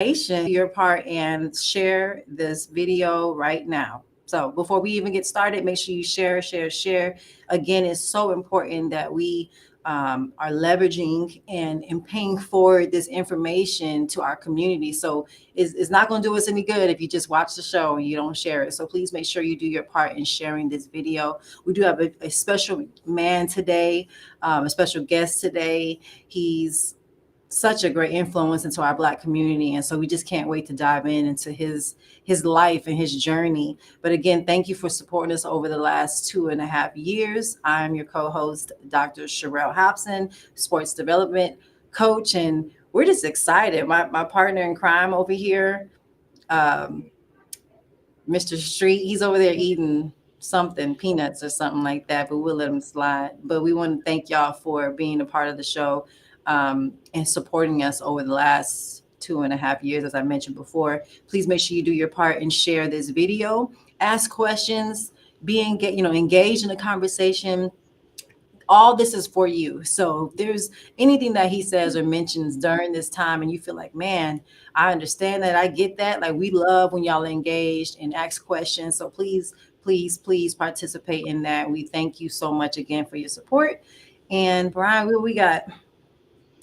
your part and share this video right now. So before we even get started, make sure you share. Again, it's so important that we are leveraging and paying forward this information to our community. So it's not going to do us any good if you just watch the show and you don't share it. So please make sure you do your part in sharing this video. We do have a special man today, a special guest today. He's such a great influence into our Black community, and so we just can't wait to dive into his life and his journey. But again, thank you for supporting us over the last 2.5 years. I'm your co-host, Dr. Sherelle Hobson, sports development coach, and we're just excited. My partner in crime over here, um, Mr. Street, he's over there eating something, peanuts or something like that, but we'll let him slide. But we want to thank y'all for being a part of the show, and supporting us over the last 2.5 years, as I mentioned before. Please make sure you do your part and share this video, ask questions, engaged in the conversation. All this is for you. So if there's anything that he says or mentions during this time and you feel like, man, I understand that, I get that. Like, we love when y'all are engaged and ask questions. So please participate in that. We thank you so much again for your support. And Brian, what we got?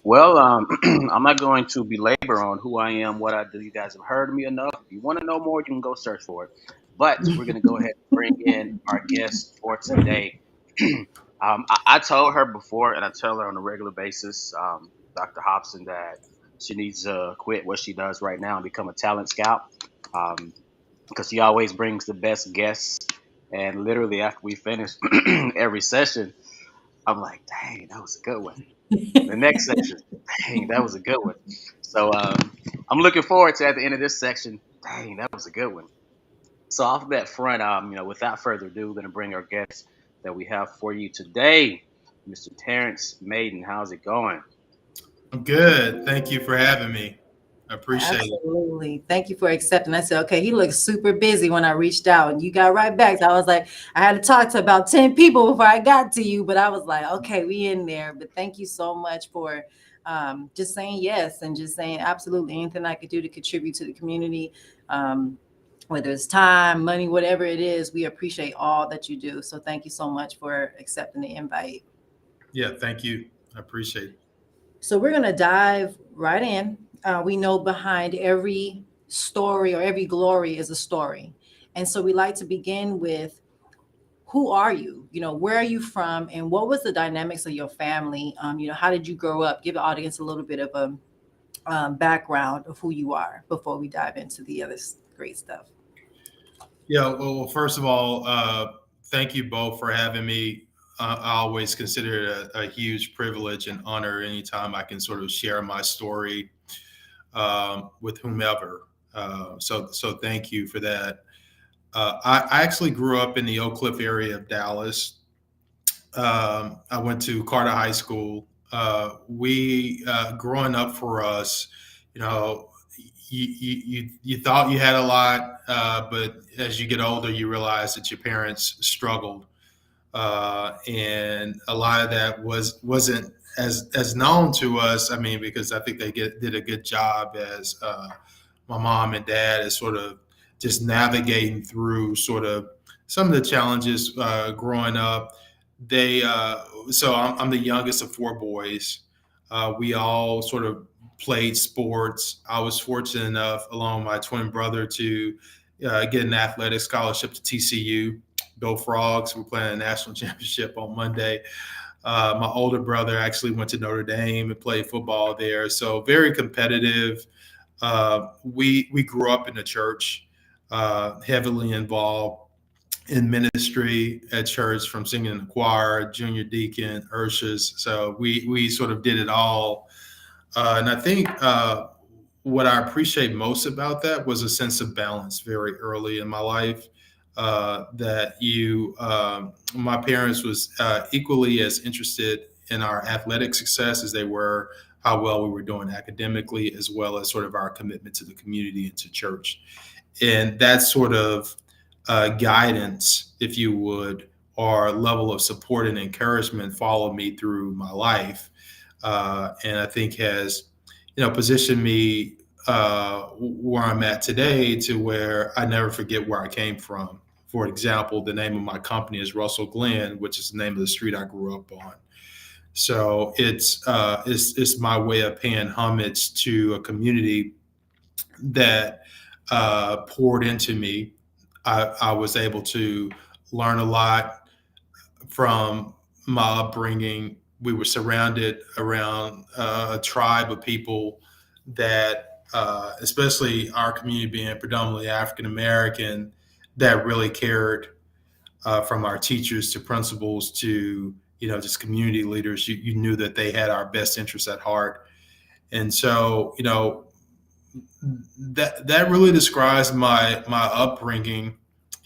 Well, I'm not going to belabor on who I am, what I do. You guys have heard of me enough. If you want to know more, you can go search for it. But we're going to go ahead and bring in our guest for today. I told her before, and I tell her on a regular basis, Dr. Hobson, that she needs to quit what she does right now and become a talent scout, because she always brings the best guests. And literally, after we finish every session, I'm like, dang, that was a good one. The next section, dang, that was a good one. So I'm looking forward to, at the end of this section, dang, that was a good one. So off of that front, without further ado, we're going to bring our guest that we have for you today, Mr. Terrence Maiden. How's it going? I'm good. Thank you for having me. I appreciate it. Absolutely. Thank you for accepting. I said, okay, he looks super busy when I reached out and you got right back. So I was like, I had to talk to about 10 people before I got to you, but I was like, okay, we in there. But thank you so much for just saying yes and just saying absolutely anything I could do to contribute to the community. Whether it's time, money, whatever it is, we appreciate all that you do. So thank you so much for accepting the invite. Yeah, thank you. I appreciate it. So we're going to dive right in. We know behind every story or every glory is a story. And so we like to begin with, who are you? Where are you from? And what was the dynamics of your family? How did you grow up? Give the audience a little bit of a background of who you are before we dive into the other great stuff. Yeah, well, first of all, thank you both for having me. I always consider it a huge privilege and honor anytime I can sort of share my story with whomever. So thank you for that. I actually grew up in the Oak Cliff area of Dallas. I went to Carter High School. We growing up for us, you know, you thought you had a lot, but as you get older, you realize that your parents struggled, and a lot of that wasn't as known to us. I mean, because I think did a good job as my mom and dad as sort of just navigating through sort of some of the challenges growing up. They so I'm the youngest of four boys. We all sort of played sports. I was fortunate enough, along with my twin brother, to get an athletic scholarship to TCU. Go Frogs! We're playing a national championship on Monday. My older brother actually went to Notre Dame and played football there. So very competitive. We grew up in the church, heavily involved in ministry at church, from singing in the choir, junior deacon, ushers. So we sort of did it all. And I think what I appreciate most about that was a sense of balance very early in my life. My parents was equally as interested in our athletic success as they were how well we were doing academically, as well as sort of our commitment to the community and to church. And that sort of guidance, if you would, or level of support and encouragement followed me through my life, and I think has, positioned me where I'm at today to where I never forget where I came from. For example, the name of my company is Russell Glen, which is the name of the street I grew up on. So it's my way of paying homage to a community that poured into me. I was able to learn a lot from my upbringing. We were surrounded around a tribe of people that, especially our community being predominantly African American, that really cared, from our teachers to principals to just community leaders. You knew that they had our best interests at heart, and so that really describes my upbringing.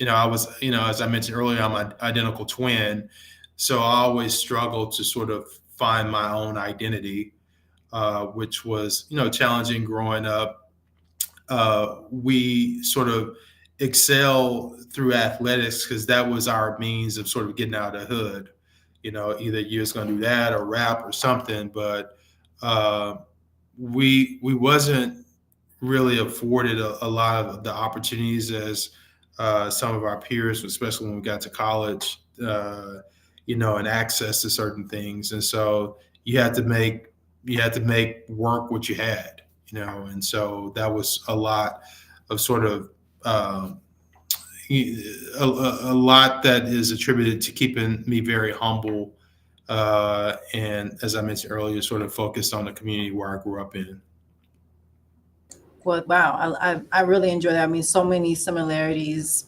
I was, as I mentioned earlier, I'm an identical twin, so I always struggled to sort of find my own identity, which was challenging growing up. We sort of excel through athletics because that was our means of sort of getting out of the hood. Either you're just going to do that or rap or something, but uh, we wasn't really afforded a lot of the opportunities as some of our peers, especially when we got to college, and access to certain things. And so you had to make work what you had, and so that was a lot of sort of um, a lot that is attributed to keeping me very humble. And as I mentioned earlier, sort of focused on the community where I grew up in. Well, wow, I really enjoy that. I mean, so many similarities.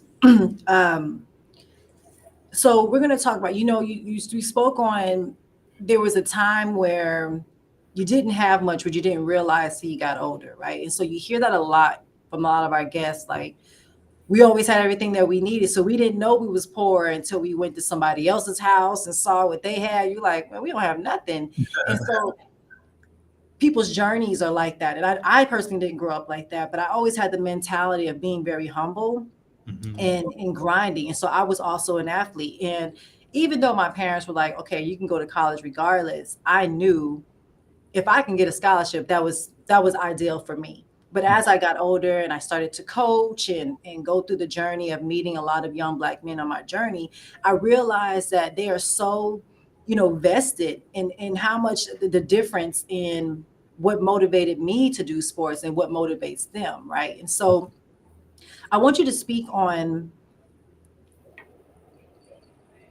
um, so we're going to talk about, you spoke on, there was a time where you didn't have much, but you didn't realize till you got older, right? And so you hear that a lot from a lot of our guests, like, we always had everything that we needed, so we didn't know we was poor until we went to somebody else's house and saw what they had. You're like, well, we don't have nothing. And so people's journeys are like that. And I personally didn't grow up like that, but I always had the mentality of being very humble Mhm. and grinding. And so I was also an athlete. And even though my parents were like, okay, you can go to college regardless, I knew if I can get a scholarship, that was ideal for me. But as I got older and I started to coach and go through the journey of meeting a lot of young Black men on my journey, I realized that they are so, vested in how much the difference in what motivated me to do sports and what motivates them, right? And so I want you to speak on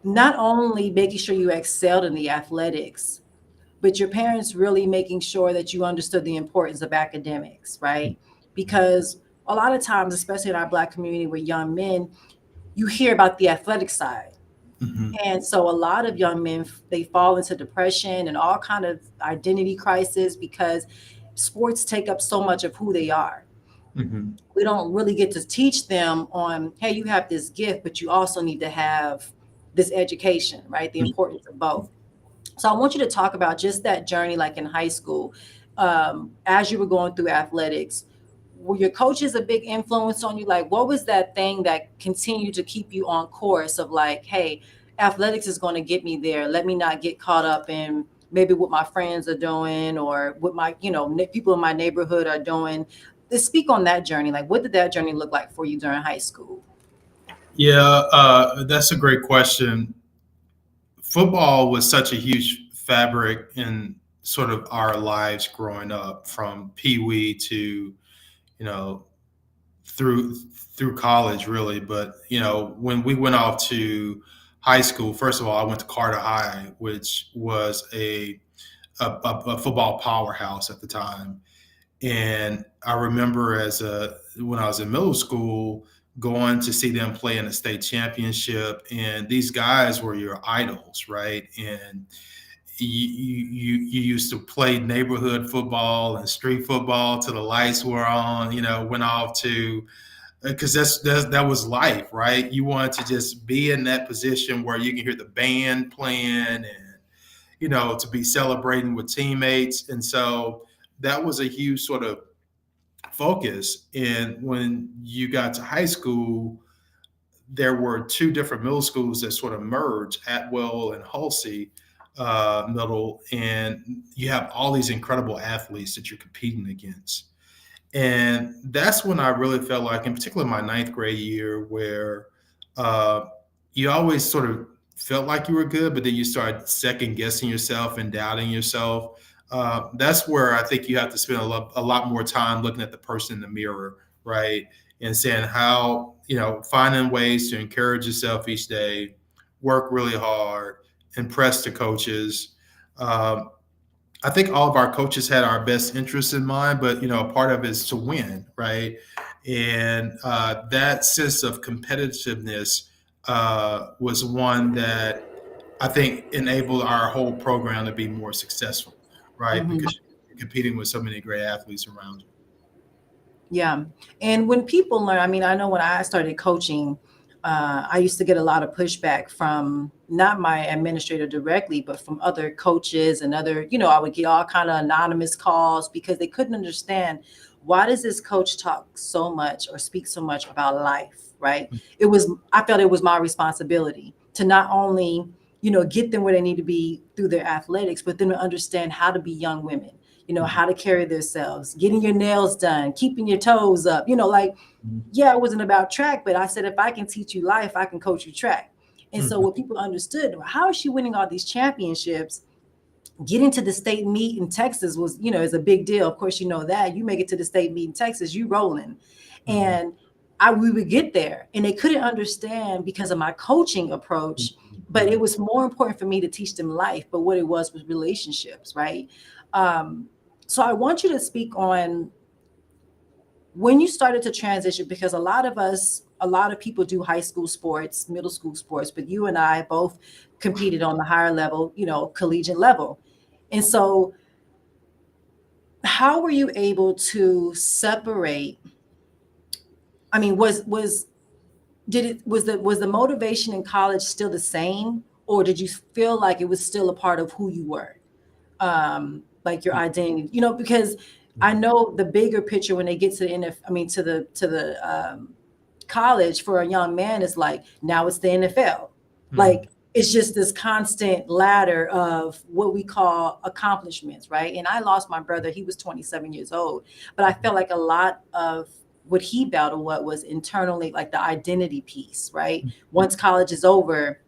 not only making sure you excelled in the athletics, but your parents really making sure that you understood the importance of academics, right? Because a lot of times, especially in our Black community with young men, you hear about the athletic side. Mhm. And so a lot of young men, they fall into depression and all kind of identity crisis because sports take up so much of who they are. Mhm. We don't really get to teach them on, hey, you have this gift, but you also need to have this education, right? The importance of both. So I want you to talk about just that journey, like in high school, as you were going through athletics. Were your coaches a big influence on you? Like, what was that thing that continued to keep you on course of like, hey, athletics is going to get me there. Let me not get caught up in maybe what my friends are doing or what my, people in my neighborhood are doing. Let's speak on that journey. Like, what did that journey look like for you during high school? Yeah, that's a great question. Football was such a huge fabric in sort of our lives growing up, from pee wee to know through college, really. But when we went off to high school, first of all, I went to Carter High, which was a football powerhouse at the time. And I remember when I was in middle school, going to see them play in the state championship, and these guys were your idols, right? And you used to play neighborhood football and street football till the lights were on. Went off to, because that was life, right? You wanted to just be in that position where you can hear the band playing, and to be celebrating with teammates. And so that was a huge sort of focus. And when you got to high school, there were two different middle schools that sort of merged, Atwell and Halsey Middle, and you have all these incredible athletes that you're competing against. And that's when I really felt like, in particular, my ninth grade year, where uh, you always sort of felt like you were good, but then you start second guessing yourself and doubting yourself. That's where I think you have to spend a lot more time looking at the person in the mirror, right? And saying how, finding ways to encourage yourself each day, work really hard, impress the coaches. Um, I think all of our coaches had our best interests in mind, but part of it is to win, right? And that sense of competitiveness was one that I think enabled our whole program to be more successful, right? Mhm. Because you're competing with so many great athletes around you. Yeah. And when people learn, I mean, I know when I started coaching, I used to get a lot of pushback from not my administrator directly, but from other coaches and other, I would get all kind of anonymous calls because they couldn't understand, why does this coach talk so much or speak so much about life, right? I felt it was my responsibility to not only, get them where they need to be through their athletics, but then to understand how to be young women, Mhm. how to carry themselves, getting your nails done, keeping your toes up, like, yeah, it wasn't about track, but I said, if I can teach you life, I can coach you track. And so Mhm. what people understood, how is she winning all these championships? Getting to the state meet in Texas was, is a big deal. Of course, that you make it to the state meet in Texas, you rolling. Mhm. And we would get there and they couldn't understand because of my coaching approach, but it Mhm. was more important for me to teach them life. But what it was relationships, right? Um, so I want you to speak on when you started to transition, because a lot of people do high school sports, middle school sports, but you and I both competed on the higher level, collegiate level. And so how were you able to separate? I mean, was did it was the motivation in college still the same, or did you feel like it was still a part of who you were? Like your identity, because I Mhm. know the bigger picture when they get to the I mean to the college for a young man is like, now it's the NFL. Mhm. Like it's just this constant ladder of what we call accomplishments, right? And I lost my brother, he was 27 years old, but I felt like a lot of what he battled what was internally like the identity piece, right? Once college is over,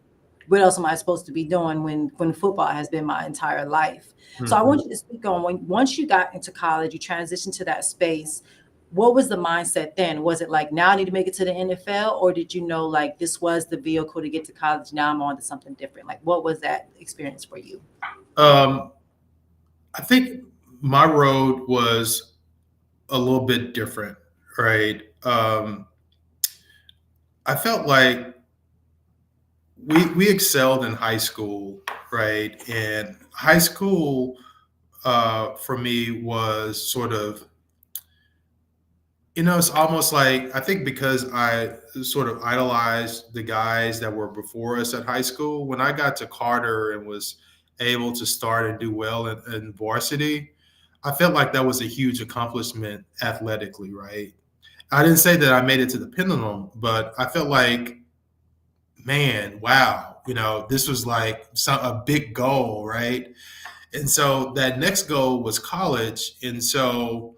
what else am I supposed to be doing when football has been my entire life? So I Mhm. want you to speak on when once you got into college, you transitioned to that space. What was the mindset then? Was it like, now I need to make it to the NFL, or did you know like this was the vehicle to get to college? Now I'm on to something different. Like what was that experience for you? Um, I think my road was a little bit different, right? I felt like we excelled in high school, right? And high school for me was sort of, it's almost like, I think because I sort of idolized the guys that were before us at high school. When I got to Carter and was able to start and do well in varsity, I felt like that was a huge accomplishment athletically, right? I didn't say that I made it to the pendulum, but I felt like, man, wow, this was like a big goal, right? And so that next goal was college. And so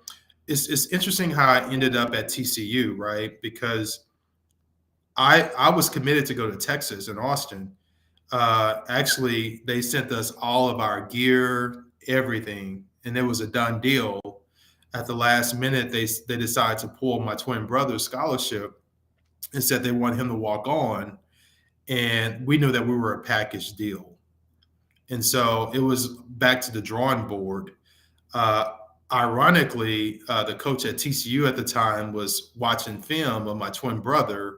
it's interesting how I ended up at TCU, right? Because I was committed to go to Texas and Austin. Actually, they sent us all of our gear, everything, and it was a done deal. At the last minute, they decided to pull my twin brother's scholarship and said they want him to walk on, and we knew that we were a package deal. And so it was back to the drawing board. Uh, Ironically, the coach at TCU at the time was watching film of my twin brother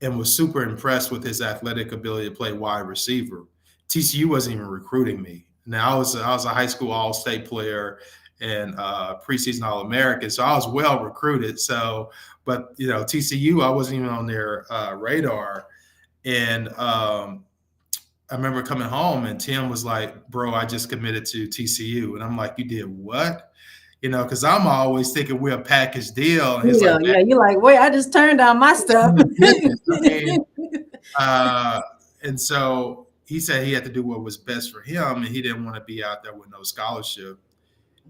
and was super impressed with his athletic ability to play wide receiver. TCU wasn't even recruiting me. Now I was a high school All State player and preseason All American, so I was well recruited. So, but TCU, I wasn't even on their radar. And I remember coming home and Tim was like, "Bro, I just committed to TCU," and I'm like, "You did what?" Because I'm always thinking we're a package deal, and he's Yeah, like, yeah. You're like, wait, I just turned down my stuff. "Man, you did." I mean, uh, and so he said he had to do what was best for him, and he didn't want to be out there with no scholarship.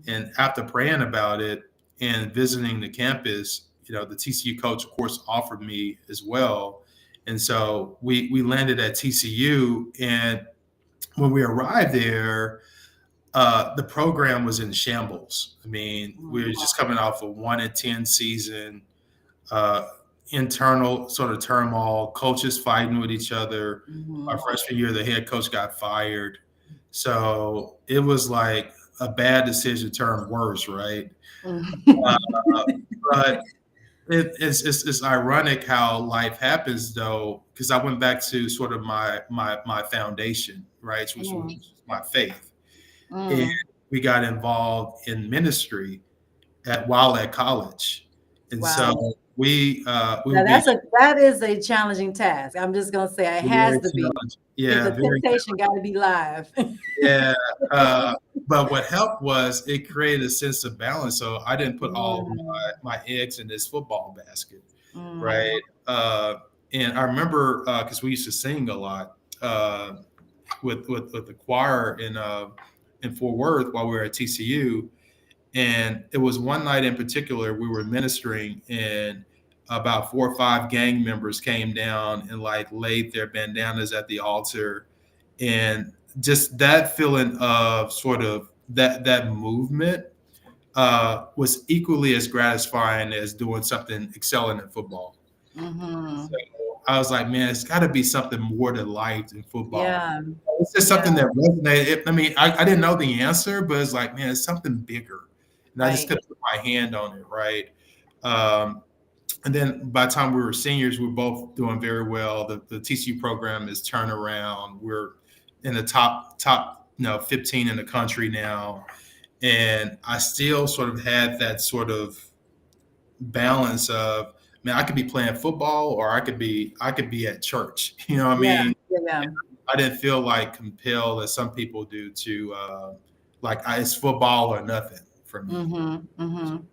And after praying about it, and visiting the campus, the TCU coach, of course, offered me as well. And so we landed at TCU. And when we arrived there, the program was in shambles. I mean, we were Mm, just coming off a 1-10 season, uh, internal sort of turmoil, coaches fighting with each other. Our mhm, freshman year, the head coach got fired. So it was like a bad decision turned worse, right? Uh, mhm. but it's ironic how life happens, though, because I went back to sort of my foundation, right, which was Mm, my faith, and mm. we got involved in ministry while at college, and so Wow. we Now would be that is a challenging task. I'm just gonna say it has very to be challenging. because Yeah, the very. temptation got to be live. Yeah, but what helped was it created a sense of balance. So I didn't put all Mm, my eggs in this football basket, mm, right? And I remember because we used to sing a lot with the choir in Fort Worth while we were at TCU, and it was one night in particular we were ministering, and about 4 or 5 gang members came down and like laid their bandanas at the altar, and just that feeling of sort of that movement was equally as gratifying as doing something excelling in football. So mhm. I was like, man, it's got to be something more to life than football. Yeah, It's just yeah, something that resonated. I mean, I didn't know the answer, but it's like, man, it's something bigger. And I just right. couldn't put my hand on it, right? Um, and then by the time we were seniors, we were both doing very well. The TCU program is turned around. We're in the top 15 in the country now. And I still sort of had that sort of balance of, man, I could be playing football or I could be at church. You know what I Yeah, mean? yeah. I didn't feel like compelled as some people do to it's football or nothing for me. Mhm, mhm.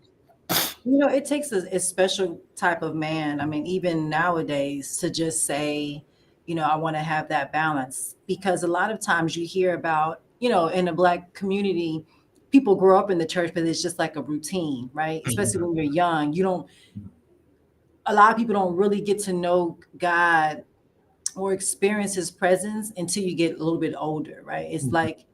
It takes a special type of man. I mean, even nowadays, to just say, I want to have that balance. Because a lot of times you hear about, in the Black community, people grow up in the church, but it's just like a routine, right? Especially when you're young. A lot of people don't really get to know God or experience his presence until you get a little bit older, right? It's like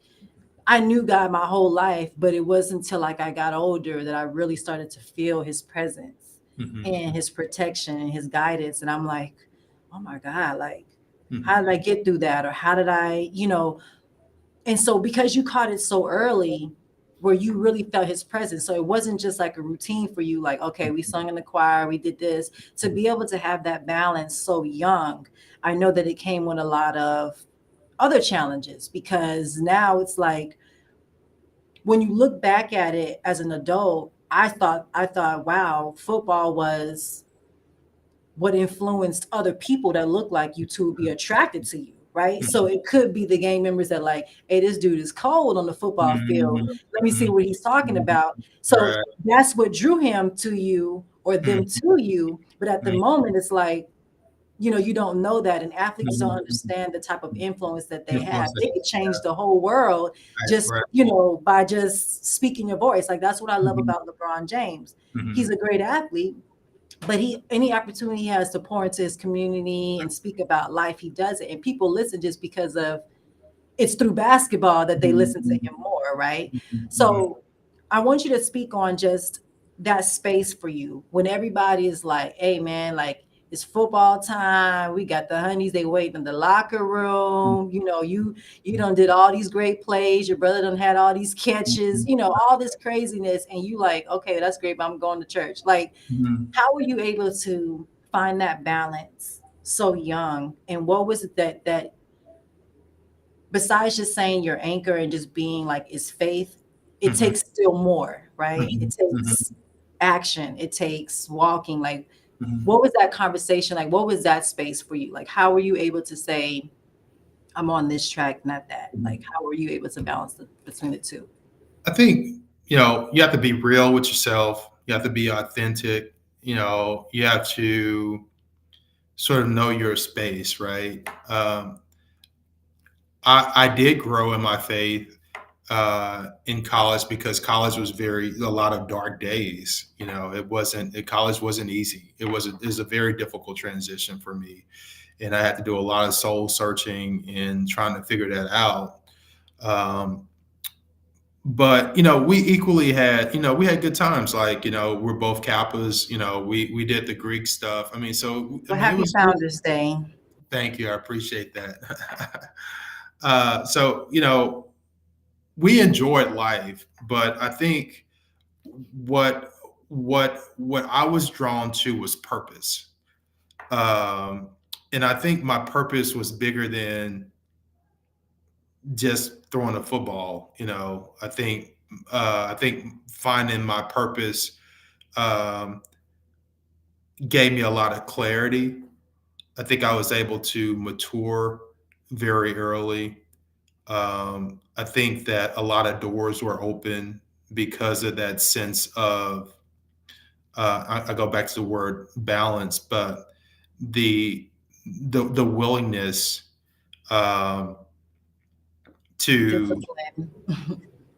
I knew God my whole life, but it wasn't until like I got older that I really started to feel his presence Mhm, and his protection and his guidance. And I'm like, oh my God, like, how mhm, did I get through that? Or how did and so because you caught it so early where you really felt his presence. So it wasn't just like a routine for you, like, okay, we sung in the choir, we did this. To be able to have that balance so young, I know that it came with a lot of other challenges because now it's like when you look back at it as an adult, I thought, wow, football was what influenced other people that look like you to be attracted to you, right? So mhm, it could be the gang members that like, hey, this dude is cold on the football field. mhm, Let me see mhm, what he's talking mhm. about. So Right. that's what drew him to you or them Mhm, to you. But at the mhm, moment, it's like, you don't know that, and athletes don't mhm. understand the type of influence that they have. Influence They that could they change have. the whole world just Right. by just speaking your voice. Like that's what I love Mhm, about LeBron James. He's mhm, a great athlete, but he any opportunity he has to pour into his community and speak about life, he does it, and people listen just because of it's through basketball that they listen to mhm, him more, right? mhm, mhm, So I want you to speak on just that space for you when everybody is like, hey man, like it's football time. We got the honeys, they waiting in the locker room. You done did all these great plays. Your brother done had all these catches, mhm, all this craziness. And you like, okay, that's great, but I'm going to church. Like, mhm, how were you able to find that balance so young? And what was it that besides just saying your anchor and just being like is faith, it mhm, takes still more, right? It mhm, takes action, it takes walking. Like, mhm. what was that conversation like? What was that space for you? Like, how were you able to say, I'm on this track, not that? Like, Mhm. how were you able to balance between the two? I think, you have to be real with yourself. You have to be authentic. You have to sort of know your space, right? I did grow in my faith. in college because college was a lot of dark days. You know, college wasn't easy. It was a very difficult transition for me, and I had to do a lot of soul searching and trying to figure that out. Um, but we equally had, we had good times. Like, we're both Kappas. We did the Greek stuff. I mean, so I Well, mean, happy Founders Day. thank you, I appreciate that. So we enjoyed life, but I think what what I was drawn to was purpose. Um, and I think my purpose was bigger than just throwing a football. I think finding my purpose um, gave me a lot of clarity. I think I was able to mature very early. I think that a lot of doors were open because of that sense of I go back to the word balance, but the the willingness um, to Discipline.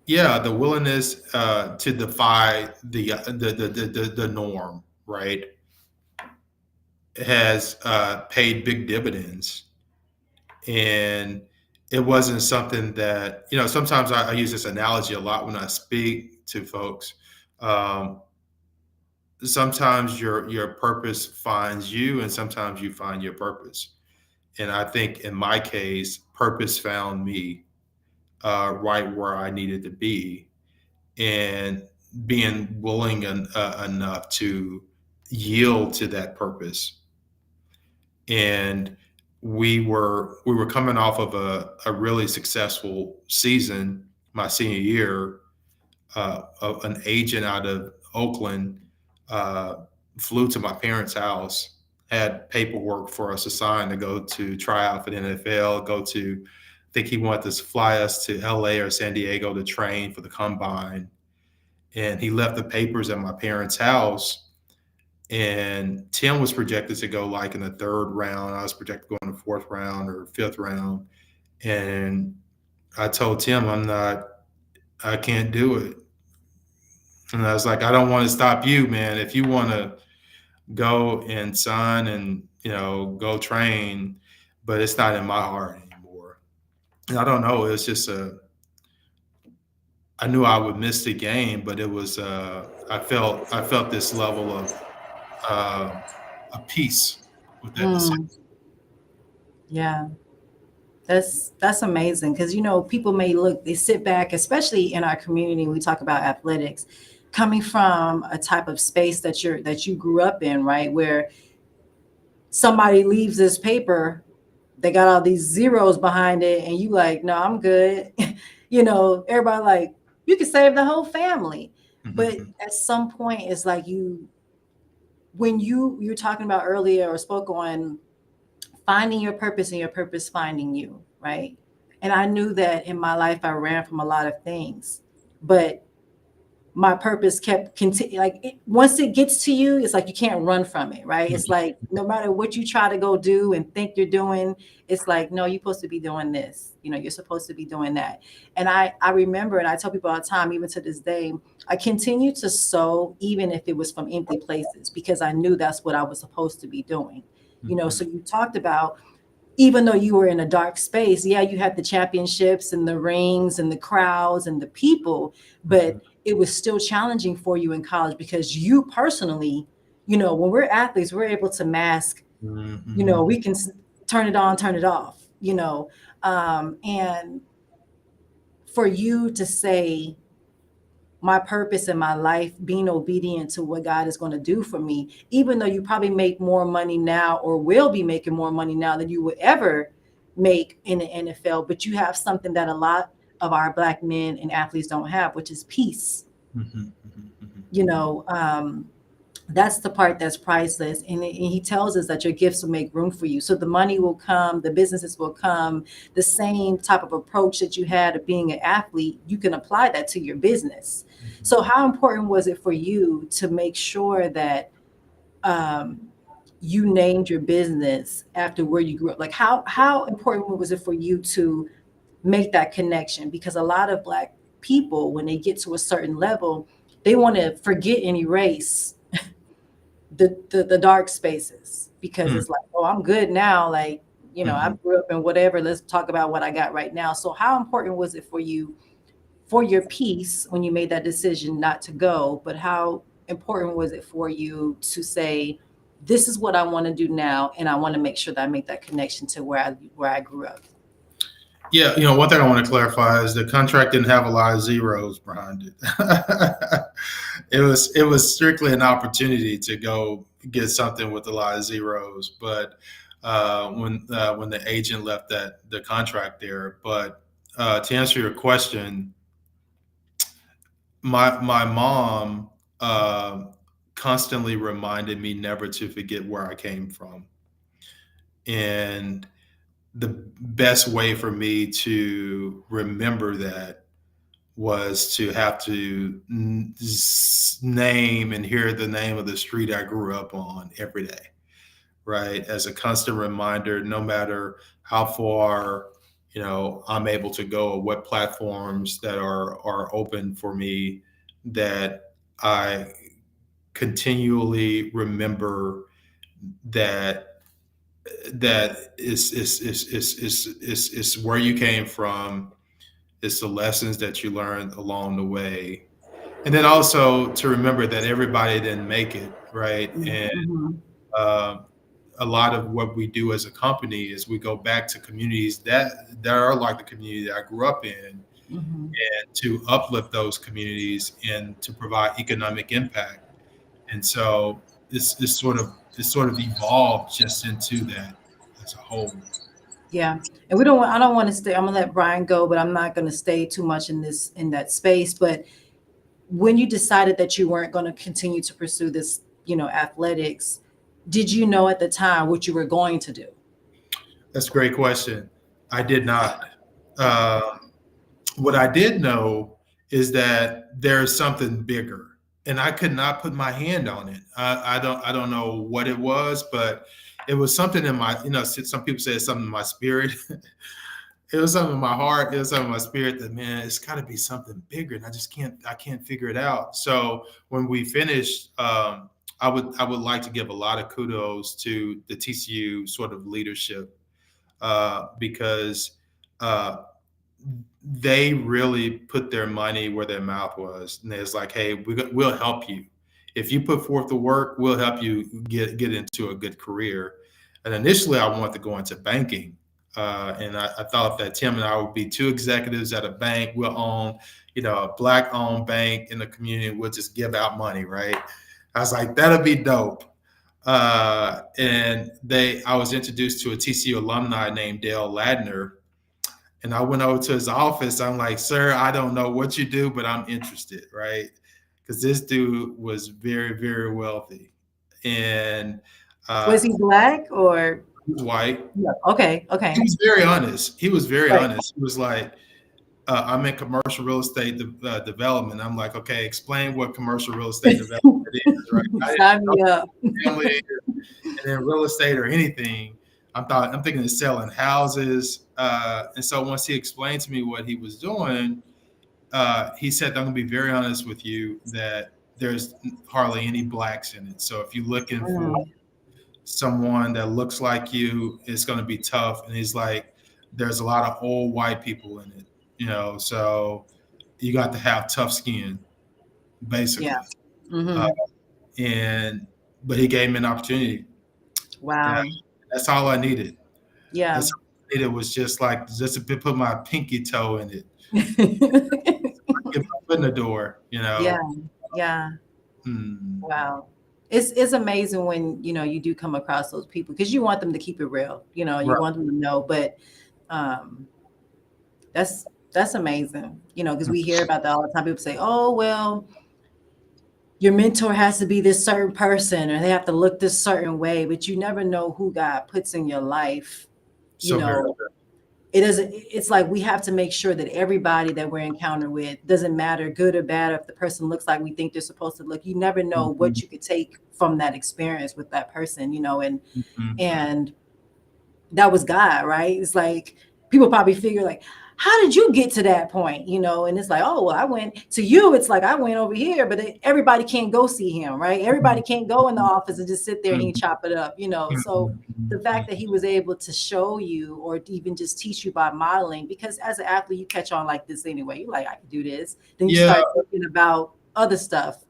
the willingness to defy the norm, right, has paid big dividends. And it wasn't something that, sometimes I use this analogy a lot when I speak to folks. Um, Sometimes your purpose finds you, and sometimes you find your purpose. And I think in my case, purpose found me right where I needed to be, and being willing enough to yield to that purpose. And we were coming off of a really successful season my senior year. An agent out of Oakland uh, flew to my parents' house, had paperwork for us to sign to go to try out for the NFL, I think he wanted to fly us to LA or San Diego to train for the combine. And he left the papers at my parents' house. And Tim was projected to go like in the third round. I was projected to go in the fourth round or fifth round. And I told Tim, I can't do it. And I was like, I don't want to stop you, man. If you want to go and sign and, go train, but it's not in my heart anymore. And I don't know. It's just I knew I would miss the game, but it was, I felt this level of, uh, a peace with that decision. Mm, yeah, that's amazing because people may look, they sit back, especially in our community. We talk about athletics, coming from a type of space that you grew up in, right? Where somebody leaves this paper, they got all these zeros behind it, and you like, no, I'm good. Everybody like, you can save the whole family. But Mhm, at some point, it's like when you're talking about earlier or spoke on finding your purpose and your purpose finding you, right? And I knew that in my life I ran from a lot of things, but my purpose kept continue, like once it gets to you, it's like you can't run from it, right? It's mhm, like no matter what you try to go do and think you're doing, it's like, no, you're supposed to be doing this, you're supposed to be doing that. And I remember, and I tell people all the time, even to this day, I continue to sow even if it was from empty places, because I knew that's what I was supposed to be doing. mhm, So you talked about, even though you were in a dark space, yeah, you had the championships and the rings and the crowds and the people, but mhm, it was still challenging for you in college because you personally, when we're athletes, we're able to mask, mhm, we can turn it on, turn it off, and for you to say, my purpose in my life, being obedient to what God is going to do for me, even though you probably make more money now or will be making more money now than you would ever make in the NFL, but you have something that a lot of our Black men and athletes don't have, which is peace. mhm, mhm, mhm, You know, um, that's the part that's priceless. And he tells us that your gifts will make room for you. So the money will come, the businesses will come, the same type of approach that you had of being an athlete, you can apply that to your business. mhm. So how important was it for you to make sure that um, you named your business after where you grew up? Like how important was it for you to make that connection, because a lot of Black people, when they get to a certain level, they want to forget and erase the dark spaces, because Mm. it's like, oh, I'm good now. Like, I Mhm. grew up in whatever. Let's talk about what I got right now. So how important was it for you, for your peace, when you made that decision not to go, but how important was it for you to say, this is what I want to do now, and I want to make sure that I make that connection to where I grew up. Yeah, one thing I want to clarify is the contract didn't have a lot of zeros behind it. It was strictly an opportunity to go get something with a lot of zeros, but when the agent left the contract there. But to answer your question, my mom uh, constantly reminded me never to forget where I came from, and the best way for me to remember that was to have to name and hear the name of the street I grew up on every day, right? As a constant reminder, no matter how far, I'm able to go, or what platforms that are open for me, that I continually remember that is where you came from. It's the lessons that you learned along the way, and then also to remember that everybody didn't make it, right? And Mm-hmm. uh, a lot of what we do as a company is we go back to communities that are like the community that I grew up in, Mm-hmm. and to uplift those communities and to provide economic impact. And so it's sort of evolved just into that as a whole. Yeah. And I don't want to stay, I'm gonna let Brian go, but I'm not gonna stay too much in that space. But when you decided that you weren't going to continue to pursue this, athletics, did you know at the time what you were going to do? That's a great question. I did not. What I did know is that there's something bigger, and I could not put my hand on it. I don't know what it was, but it was something in my. Some people say it's something in my spirit. It was something in my heart. It was something in my spirit that, man, it's got to be something bigger, and I can't figure it out. So when we finished, I would like to give a lot of kudos to the TCU sort of leadership, because uh, they really put their money where their mouth was, and it's like, hey, we'll help you if you put forth the work. We'll help you get into a good career. And initially, I wanted to go into banking, and I thought that Tim and I would be two executives at a bank. We'll own, a black-owned bank in the community. We'll just give out money, right? I was like, that'll be dope. And I was introduced to a TCU alumni named Dale Ladner, and I went over to his office. I'm like, sir, I don't know what you do, but I'm interested, right? Because this dude was very, very wealthy. And Was uh, he Black or? he was white. Yeah. Okay. He Okay. was very honest. He was very Right. honest. He was like, I'm in commercial real estate development. I'm like, okay, explain what commercial real estate development is, right? I didn't Sign know me up. family and then real estate or anything. I'm thinking of selling houses. And so once he explained to me what he was doing, he said, I'm going to be very honest with you that there's hardly any blacks in it. So if you're looking for Mm, someone that looks like you, it's going to be tough. And he's like, there's a lot of old white people in it, so you got to have tough skin, yeah. basically. Uh, Hmm. and but he gave me an opportunity, and Wow. that's all I needed. Yeah. That's all I needed was just to put my pinky toe in it, get my foot in the door. Yeah. Yeah. Hmm. Wow. It's amazing when, you do come across those people, because you want them to keep it real. You Right. want them to know, but um that's amazing. Because we hear about that all the time. People say, "Oh, well, your mentor has to be this certain person, or they have to look this certain way," but you never know who God puts in your life. You So very know, good. it's like we have to make sure that everybody that we're encountered with, doesn't matter good or bad, if the person looks like we think they're supposed to look. You never know what Mhm. you could take from that experience with that person, Mhm. and that was God, right? It's like people probably figure like, how did you get to that point? And it's like, oh, well, I went to you. It's like, I went over here, but everybody can't go see him, right? Everybody can't go in the office and just sit there and he chop it up. So the fact that he was able to show you or even just teach you by modeling, because as an athlete, you catch on like this anyway. You're like, I can do this. Then you Yeah, start thinking about other stuff.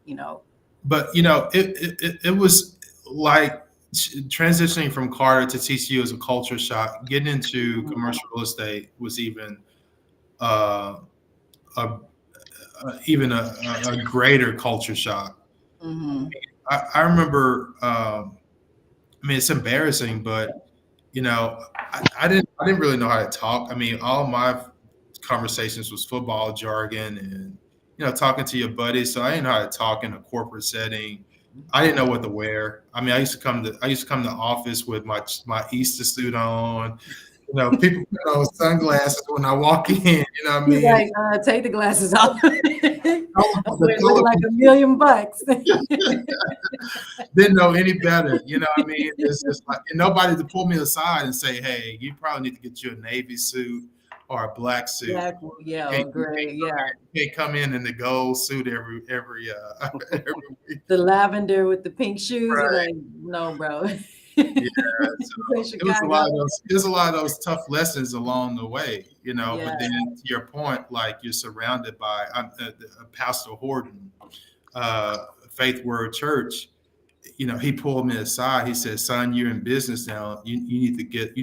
but it was like transitioning from Carter to TCU as a culture shock. Getting into commercial real estate was even uh, a, a greater culture shock. Mm-hmm. I remember. I mean, it's embarrassing, but I didn't really know how to talk. I mean, all my conversations was football jargon and talking to your buddies. So I didn't know how to talk in a corporate setting. I didn't know what to wear. I mean, I used to come to the office with my Easter suit on. People put on sunglasses when I walk in. You know what I He's mean? like, take the glasses off. I'm The looking color like $1 million. didn't know any better. You know what I mean? It's just like, and nobody to pull me aside and say, "Hey, you probably need to get you a navy suit or a black suit. Black, yeah, or gray, yeah. You can't come in the gold suit every every week." The lavender with the pink shoes. You're Right. like, no, bro. Yeah. This So ain't it was a lot Chicago. of those. There's a lot of those tough lessons along the way. Yeah. But then to your point, like you're surrounded by Pastor Horton, Faith Word Church. He pulled me aside. He said, "Son, you're in business now. You need to get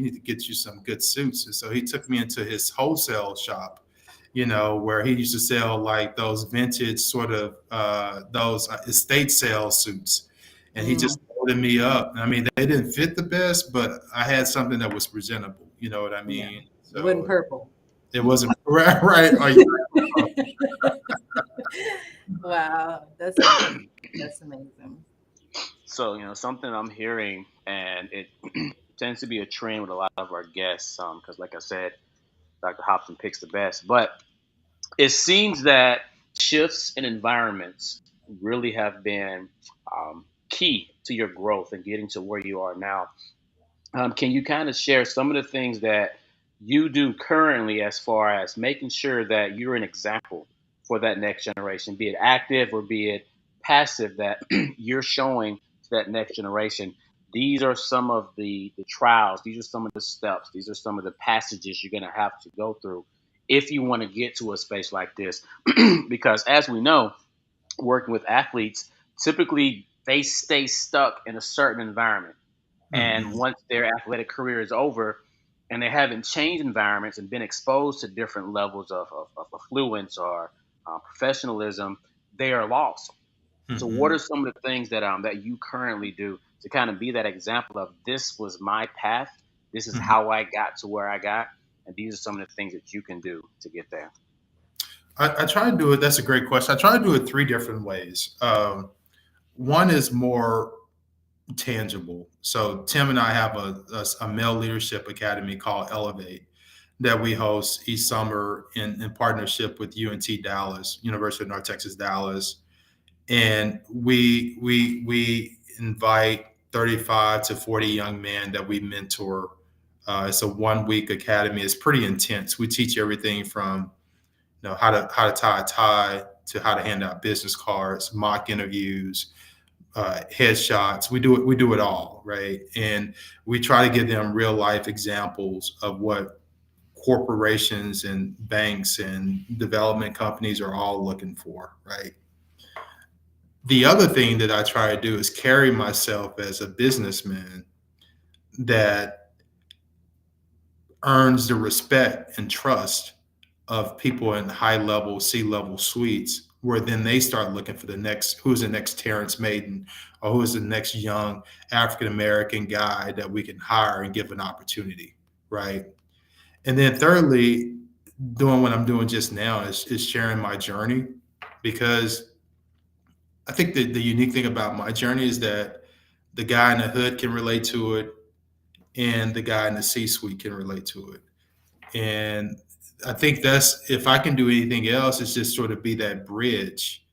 you some good suits." And so he took me into his wholesale shop, where he used to sell like those vintage sort of those estate sale suits. And he Mm, just loaded me up. I mean, they didn't fit the best, but I had something that was presentable. You know what I yeah. mean? It wasn't So purple. it wasn't right. Right. Are you Wow. That's amazing. That's amazing. So, something I'm hearing, and it tends to be a trend with a lot of our guests, because, like I said, Dr. Hobson picks the best. But it seems that shifts in environments really have been key to your growth and getting to where you are now. Can you kind of share some of the things that you do currently as far as making sure that you're an example for that next generation, be it active or be it passive, that you're showing to that next generation? These are some of the trials, these are some of the steps, these are some of the passages you're going to have to go through if you want to get to a space like this. Because as we know, working with athletes, typically they stay stuck in a certain environment, and Mhm. once their athletic career is over and they haven't changed environments and been exposed to different levels of affluence or professionalism, they are lost. So, what Mhm. are some of the things that you currently do to kind of be that example of this was my path, this is Mhm. how I got to where I got, and these are some of the things that you can do to get there? I try to do it. That's a great question. I try to do it three different ways. One is more tangible. So Tim and I have a male leadership academy called Elevate that we host each summer in partnership with UNT Dallas, University of North Texas Dallas, and we invite 35 to 40 young men that we mentor. It's a 1 week academy. It's pretty intense. We teach everything from how to tie a tie to how to hand out business cards, mock interviews, headshots. We do it all, right? And we try to give them real life examples of what corporations and banks and development companies are all looking for, right? The other thing that I try to do is carry myself as a businessman that earns the respect and trust of people in high level C-level suites, where then they start looking for the next, who's the next Terrence Maiden, or who is the next young African American guy that we can hire and give an opportunity, right? And then thirdly, doing what I'm doing just now is sharing my journey, because I think the unique thing about my journey is that the guy in the hood can relate to it, and the guy in the C-suite can relate to it. And I think that's, if I can do anything else, it's just sort of be that bridge,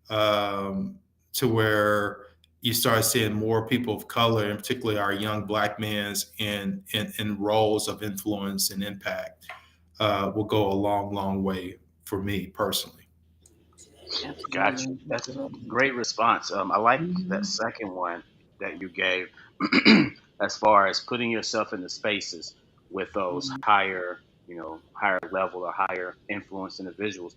to where you start seeing more people of color, and particularly our young black men's in roles of influence and impact. will go a long, long way for me personally. Gotcha. Absolutely. That's a Absolutely. great response. I like that Mhm. second one that you gave, as far as putting yourself in the spaces with those Mhm. higher, higher level or higher influence individuals.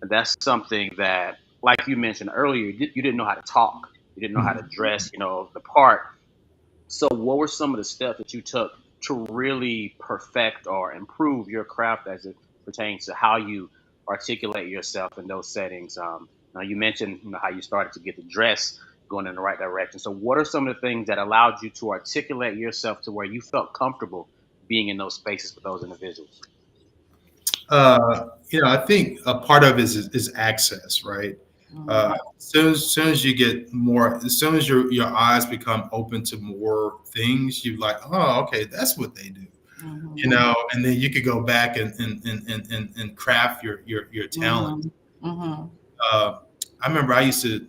And that's something that, like you mentioned earlier, you didn't know how to talk, you didn't know how to dress, the part. So, what were some of the steps that you took to really perfect or improve your craft as it pertains to how you articulate yourself in those settings? Now, you mentioned how you started to get the dress going in the right direction. So, what are some of the things that allowed you to articulate yourself to where you felt comfortable being in those spaces with those individuals? I think a part of it is access, right? Mhm. Soon as you get more, as soon as your eyes become open to more things, you like, oh, okay, that's what they do, Mhm. and then you could go back and craft your talent. Mhm. Mhm. Uh, I remember I used to.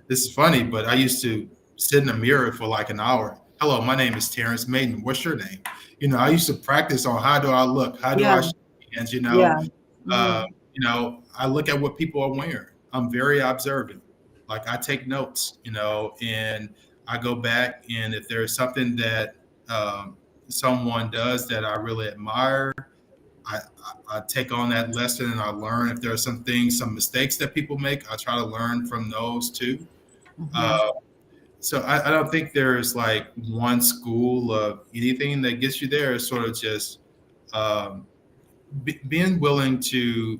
This is funny, but I used to sit in the mirror for like an hour. Hello, my name is Terrence Maiden. What's your name? I used to practice on how do I look, how do Yeah. I shake hands. Yeah. Uh, Mhm. I look at what people are wearing. I'm very observant. Like I take notes, and I go back, and if there's something that someone does that I really admire, I take on that lesson and I learn. If there are some things, some mistakes that people make, I try to learn from those too. Mhm. Uh, so I don't think there's like one school of anything that gets you there. It's sort of just um, being willing to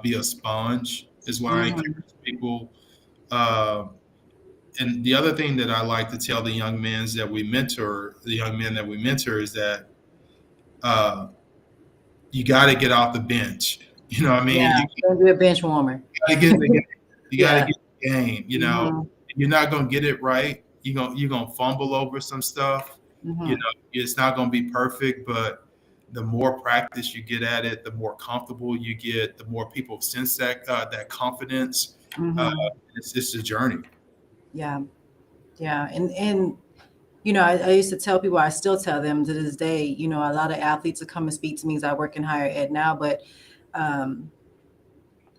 be a sponge is what I Mhm. encourage people. Uh, and the other thing that I like to tell the young men that we mentor, is that uh, you got to get off the bench. You know what I mean? Yeah. Don't be a bench warmer. Got to get in the game. You got to Yeah. get in the game. Mhm. You're not gonna get it right. You're gonna fumble over some stuff. Mhm. It's not gonna be perfect, but the more practice you get at it, the more comfortable you get, the more people sense that confidence. Uh, Mhm. it's just a journey. Yeah. Yeah. And I used to tell people, I still tell them to this day, a lot of athletes that come and speak to me, as I work in higher ed now, but um,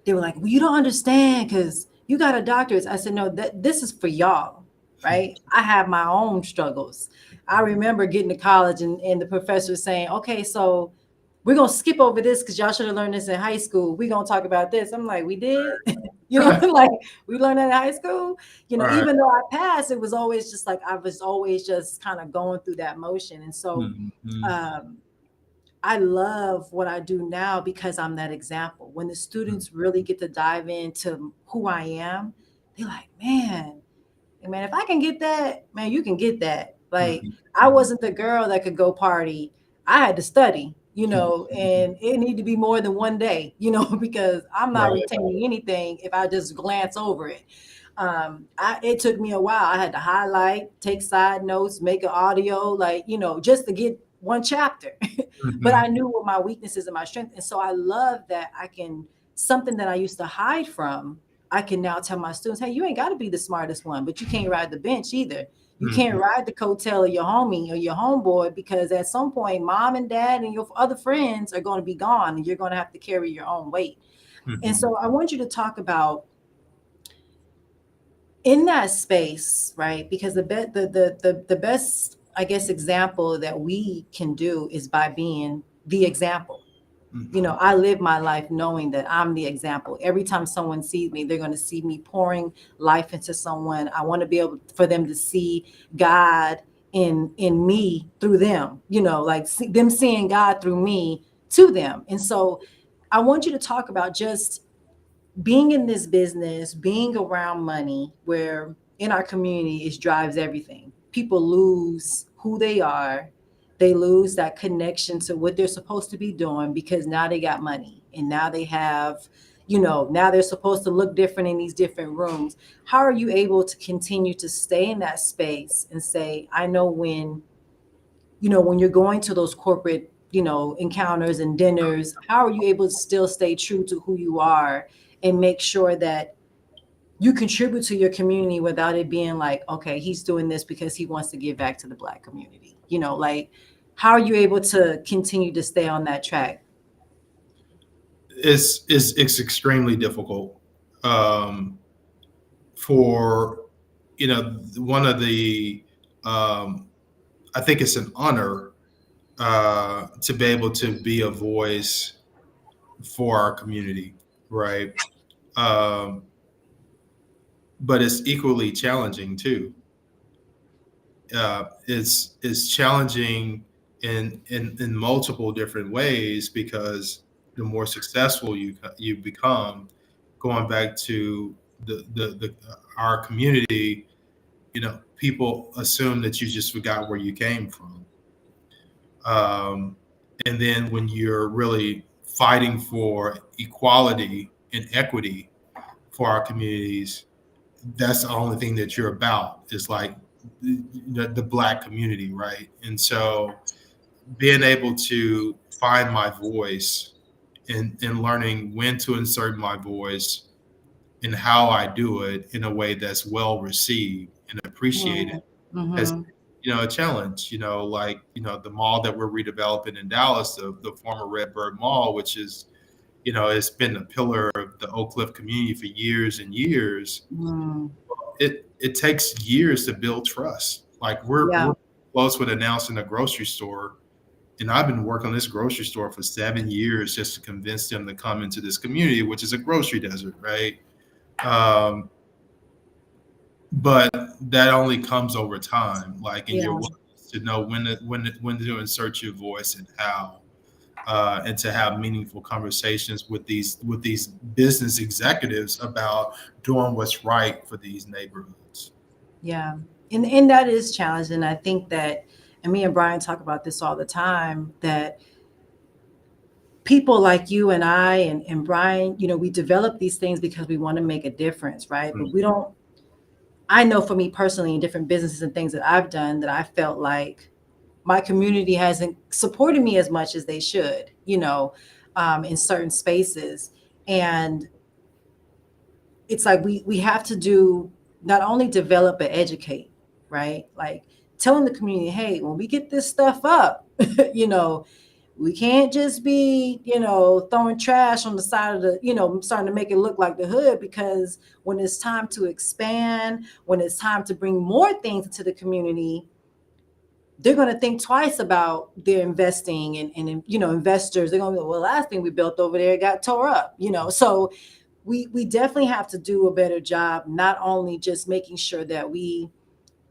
they were like, well, you don't understand because you got a doctorate. I said, no, this is for y'all, right? I have my own struggles. I remember getting to college and the professor saying, okay, so we're going to skip over this because y'all should have learned this in high school. We're going to talk about this. I'm like, we did? Like we learned that in high school. Right. Even though I passed, it was always just like I was always just kind of going through that motion. And so Mhm. um, I love what I do now because I'm that example. When the students really get to dive into who I am, they're like, man, if I can get that, man, you can get that. Like, Mhm. I wasn't the girl that could go party. I had to study, and it need to be more than one day, because I'm not Right. retaining anything if I just glance over it. It took me a while. I had to highlight, take side notes, make an audio, like, just to get one chapter. But I Mhm. knew what my weaknesses and my strengths. And so I love that I can, something that I used to hide from, I can now tell my students, hey, you ain't got to be the smartest one, but you can't ride the bench either. You can't Mhm. ride the coattail of your homie or your homeboy because at some point, mom and dad and your other friends are going to be gone and you're going to have to carry your own weight. And Mhm. so I want you to talk about in that space, right? Because the best, I guess, example that we can do is by being the example. Mhm. I live my life knowing that I'm the example. Every time someone sees me, they're going to see me pouring life into someone. I want to be able for them to see God in me through them, like them seeing God through me to them. And so I want you to talk about just being in this business, being around money, where in our community it drives everything. People lose who they are. They lose that connection to what they're supposed to be doing because now they got money and now they have, now they're supposed to look different in these different rooms. How are you able to continue to stay in that space and say, I know when you're going to those corporate, encounters and dinners, how are you able to still stay true to who you are and make sure that you contribute to your community without it being like, okay, he's doing this because he wants to give back to the Black community? Like, how are you able to continue to stay on that track? it's extremely difficult, um, for one of the um, I think it's an honor to be able to be a voice for our community, right? Um, but it's equally challenging too. It's challenging in multiple different ways because the more successful you become, going back to the our community, people assume that you just forgot where you came from. Um, and then when you're really fighting for equality and equity for our communities, that's the only thing that you're about is like the Black community, right? And so being able to find my voice and learning when to insert my voice and how I do it in a way that's well received and appreciated has Mm-hmm. a challenge. Like the mall that we're redeveloping in Dallas, the former Redbird Mall, which is it's been a pillar of the Oak Cliff community for years and years. Mm. It takes years to build trust. Like we're Yeah. close with announcing a grocery store, and I've been working on this grocery store for 7 years just to convince them to come into this community, which is a grocery desert, right? Um, but that only comes over time, like in your Yeah. willingness to know when to insert your voice and how, and to have meaningful conversations with these business executives about doing what's right for these neighborhoods. Yeah. And that is challenging. I think that, and me and Brian talk about this all the time, that people like you and I and Brian, we develop these things because we want to make a difference, right? But we don't, I know for me personally in different businesses and things that I've done that I felt like my community hasn't supported me as much as they should, in certain spaces. And it's like we have to do not only develop but educate, right? Like telling the community, hey, when we get this stuff up, you know, we can't just be, throwing trash on the side of the, starting to make it look like the hood, because when it's time to expand, when it's time to bring more things into the community, they're going to think twice about their investing and investors. They're going to be, well, last thing we built over there got tore up, so we definitely have to do a better job, not only just making sure that we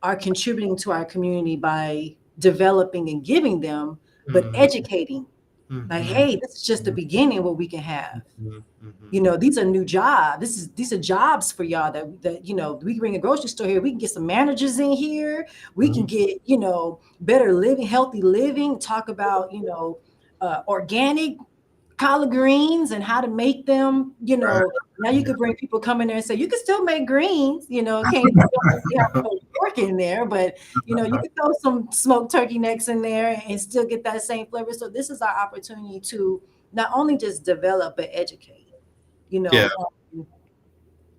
are contributing to our community by developing and giving them, but Mhm, educating. Like, mhm, hey, this is just the beginning what we can have. mhm, mhm, These are new jobs. These are jobs for y'all that we can bring a grocery store here. We can get some managers in here. We can mhm. get, better living, healthy living, talk about, organic collard greens and how to make them, Right. now you Yeah. could bring people come in there and say, you can still make greens, can't you have to put pork in there, but you can throw some smoked turkey necks in there and still get that same flavor. So this is our opportunity to not only just develop but educate, you Yeah. know, um,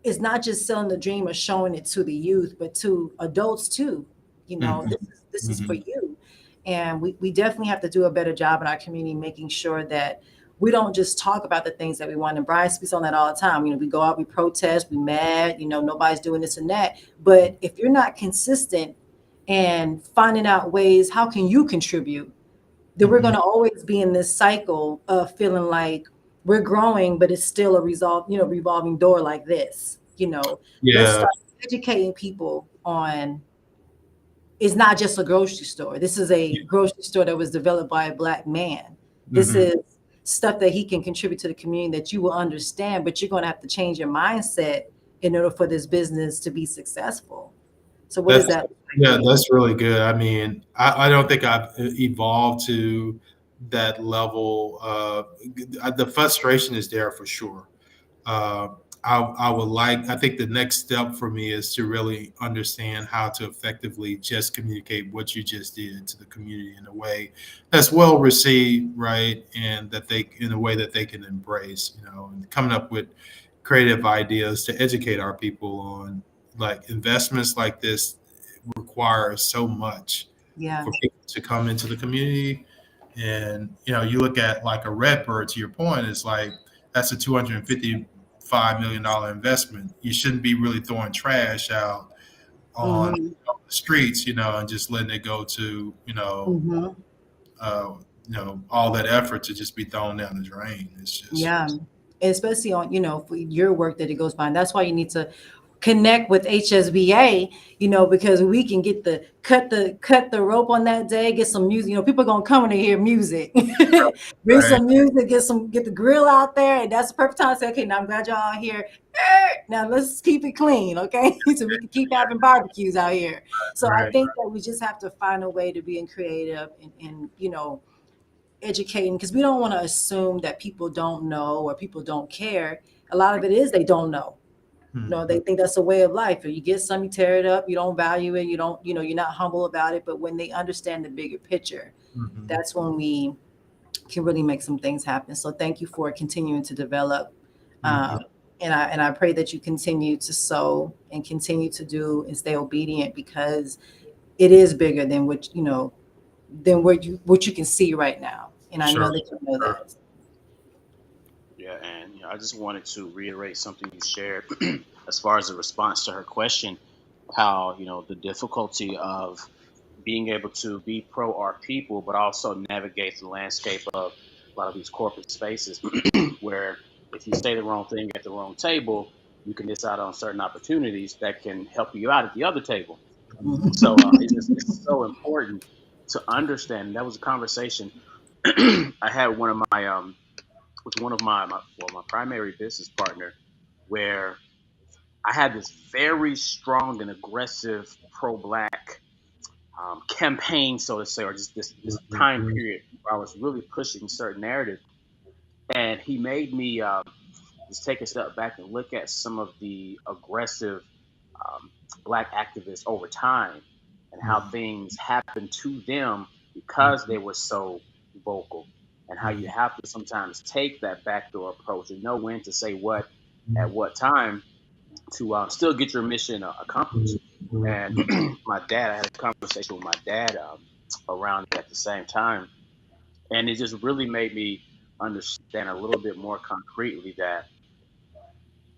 it's not just selling the dream or showing it to the youth, but to adults too. Mhm, This is for mhm, you. And we definitely have to do a better job in our community, making sure that we don't just talk about the things that we want. And Brian speaks on that all the time. We go out, we protest, we mad, nobody's doing this and that. But if you're not consistent and finding out ways, how can you contribute? Then we're mhm. going to always be in this cycle of feeling like we're growing, but it's still a revolving door like this. Let's Yeah. start educating people on, it's not just a grocery store. This is a grocery store that was developed by a Black man. This Mhm. is stuff that he can contribute to the community that you will understand, but you're going to have to change your mindset in order for this business to be successful. So what That's is that like for yeah, you? that's really good. I mean, I don't think I've evolved to that level. The frustration is there for sure. Uh, I would like, I think the next step for me is to really understand how to effectively just communicate what you just did to the community in a way that's well received, right? And that in a way that they can embrace, and coming up with creative ideas to educate our people on like investments like this require so much Yeah. for people to come into the community. And you look at like a Redbird, to your point, it's like that's a $255 million investment. You shouldn't be really throwing trash out on Mm-hmm. the streets, and just letting it go to, Mm-hmm. uh, all that effort to just be thrown down the drain. It's just, Yeah. Especially on, for your work that it goes by. And that's why you need to connect with HSBA, because we can get the rope on that day, get some music. People are gonna come in to hear music. Bring right. some music, get the grill out there, and that's the perfect time to say, okay, now I'm glad y'all are here. Now let's keep it clean, okay? So we can keep having barbecues out here. So I Right. think that we just have to find a way to being creative and educating, because we don't want to assume that people don't know or people don't care. A lot of it is they don't know. No, they Mhm. think that's a way of life. Or you get some, you tear it up, you don't value it, you don't, you're not humble about it. But when they understand the bigger picture, Mhm. that's when we can really make some things happen. So thank you for continuing to develop. Mhm. Um, and I pray that you continue to sow and continue to do and stay obedient, because it is bigger than what you can see right now. And I know Sure. that you know Sure. that. Yeah, and I just wanted to reiterate something you shared as far as a response to her question, how the difficulty of being able to be pro our people, but also navigate the landscape of a lot of these corporate spaces, where if you say the wrong thing at the wrong table, you can miss out on certain opportunities that can help you out at the other table. So it's so important to understand. And that was a conversation I had with one of my primary business partner, where I had this very strong and aggressive pro-black campaign, so to say, or just this time Mhm. period where I was really pushing certain narrative, and he made me just take a step back and look at some of the aggressive um, black activists over time and how Mhm. things happened to them because they Mhm. were so vocal, and how you Mhm. have to sometimes take that backdoor approach and know when to say what at Mhm. what time to still get your mission accomplished. And Mhm. my dad, I had a conversation with my dad around it at the same time, and it just really made me understand a little bit more concretely that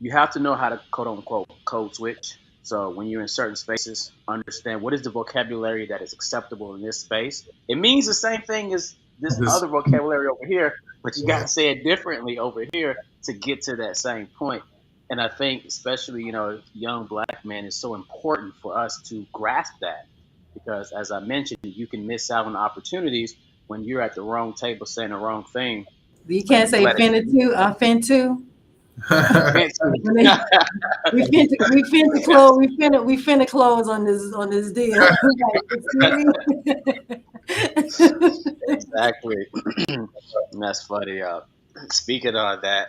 you have to know how to quote unquote code switch. So when you're in certain spaces, understand what is the vocabulary that is acceptable in this space. It means the same thing as this This- other vocabulary over here, but you got to say it differently over here to get to that same point. And I think, especially young black men, it's so important for us to grasp that, because, as I mentioned, you can miss out on opportunities when you're at the wrong table saying the wrong thing, You and can't you say let it finna too, fin too. offense. When they, we finna close on this deal. Like, excuse me. Exactly. And that's funny. Speaking of that,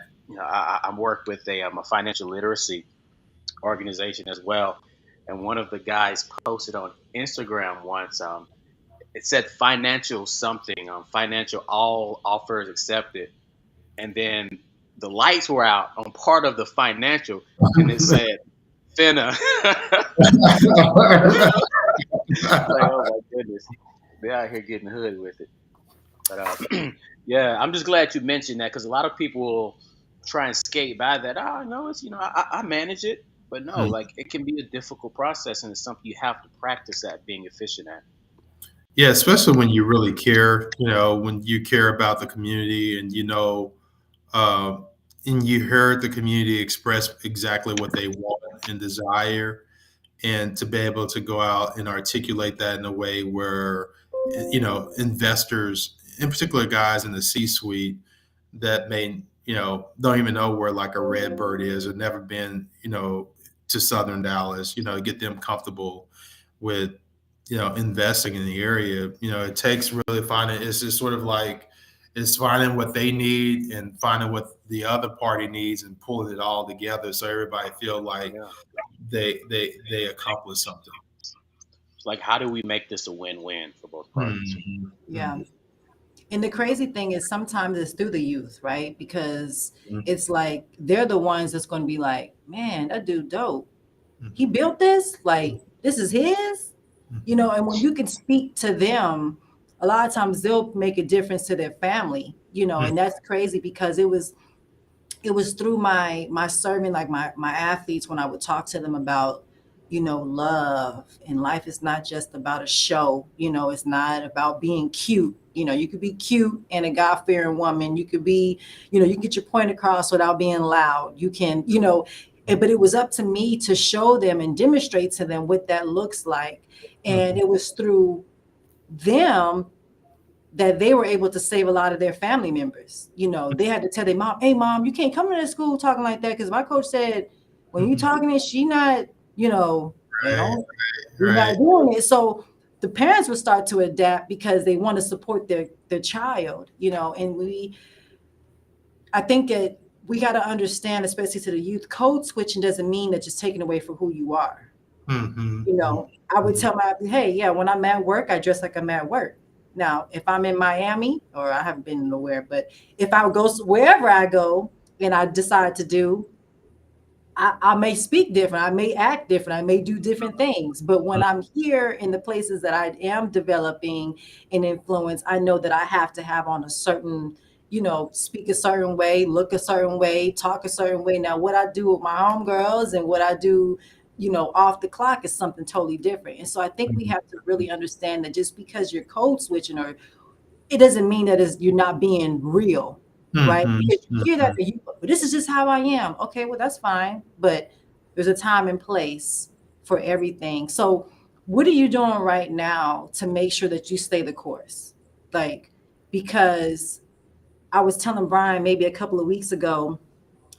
I'm worked with a financial literacy organization as well, and one of the guys posted on Instagram once. It said financial something, financial all offers accepted, and then the lights were out on part of the financial, and it said finna. Like, oh my goodness, they're out here getting hood with it. But yeah, I'm just glad you mentioned that, because a lot of people will try and skate by that. Oh, no, it's I manage it, but no, like it can be a difficult process, and it's something you have to practice at being efficient at. Yeah, especially when you really care, when you care about the community uh, and you heard the community express exactly what they want and desire, and to be able to go out and articulate that in a way where, investors, in particular guys in the C-suite that may, don't even know where like a Redbird is or never been, to Southern Dallas, get them comfortable with, investing in the area. It takes really finding, it's just sort of like, it's finding what they need and finding what the other party needs and pulling it all together so everybody feel like Yeah, they accomplish something. it's like, how do we make this a win-win for both parties? Mhm. Yeah. Mhm. And the crazy thing is sometimes it's through the youth, right? Because Mhm. it's like they're the ones that's going to be like, man, that dude dope. He Mhm. built this. Like, this is his. Mhm. And when you can speak to them, a lot of times they'll make a difference to their family. And that's crazy because it was through my serving, like my athletes, when I would talk to them about, love and life is not just about a show. It's not about being cute. You could be cute and a God-fearing woman. You could be, you can get your point across without being loud. You can, but it was up to me to show them and demonstrate to them what that looks like. And Mhm. it was through them that they were able to save a lot of their family members. They had to tell their mom, "Hey, mom, you can't come into school talking like that because my coach said when you Mhm. talking it, she not, Right, we're right. not doing it." So the parents would start to adapt because they want to support their child. And I think that we got to understand, especially to the youth, code switching doesn't mean that just taking away from who you are. Mhm, you mhm, know, I would mhm, tell my, hey, yeah, when I'm at work, I dress like I'm at work. Now, if I'm in Miami, or I haven't been nowhere, but if I go wherever I go and I decide to do, I may speak different, I may act different, I may do different things. But when I'm here in the places that I am developing an influence, I know that I have to have on a certain, speak a certain way, look a certain way, talk a certain way. Now, what I do with my homegirls and what I do, off the clock is something totally different. And so I think we mhm, have to really understand that just because you're code switching, or it doesn't mean that you're not being real, right? mhm, Because you hear that, mhm. this is just how I am. Okay, well, that's fine. But there's a time and place for everything. So, what are you doing right now to make sure that you stay the course? Like, because I was telling Brian maybe a couple of weeks ago,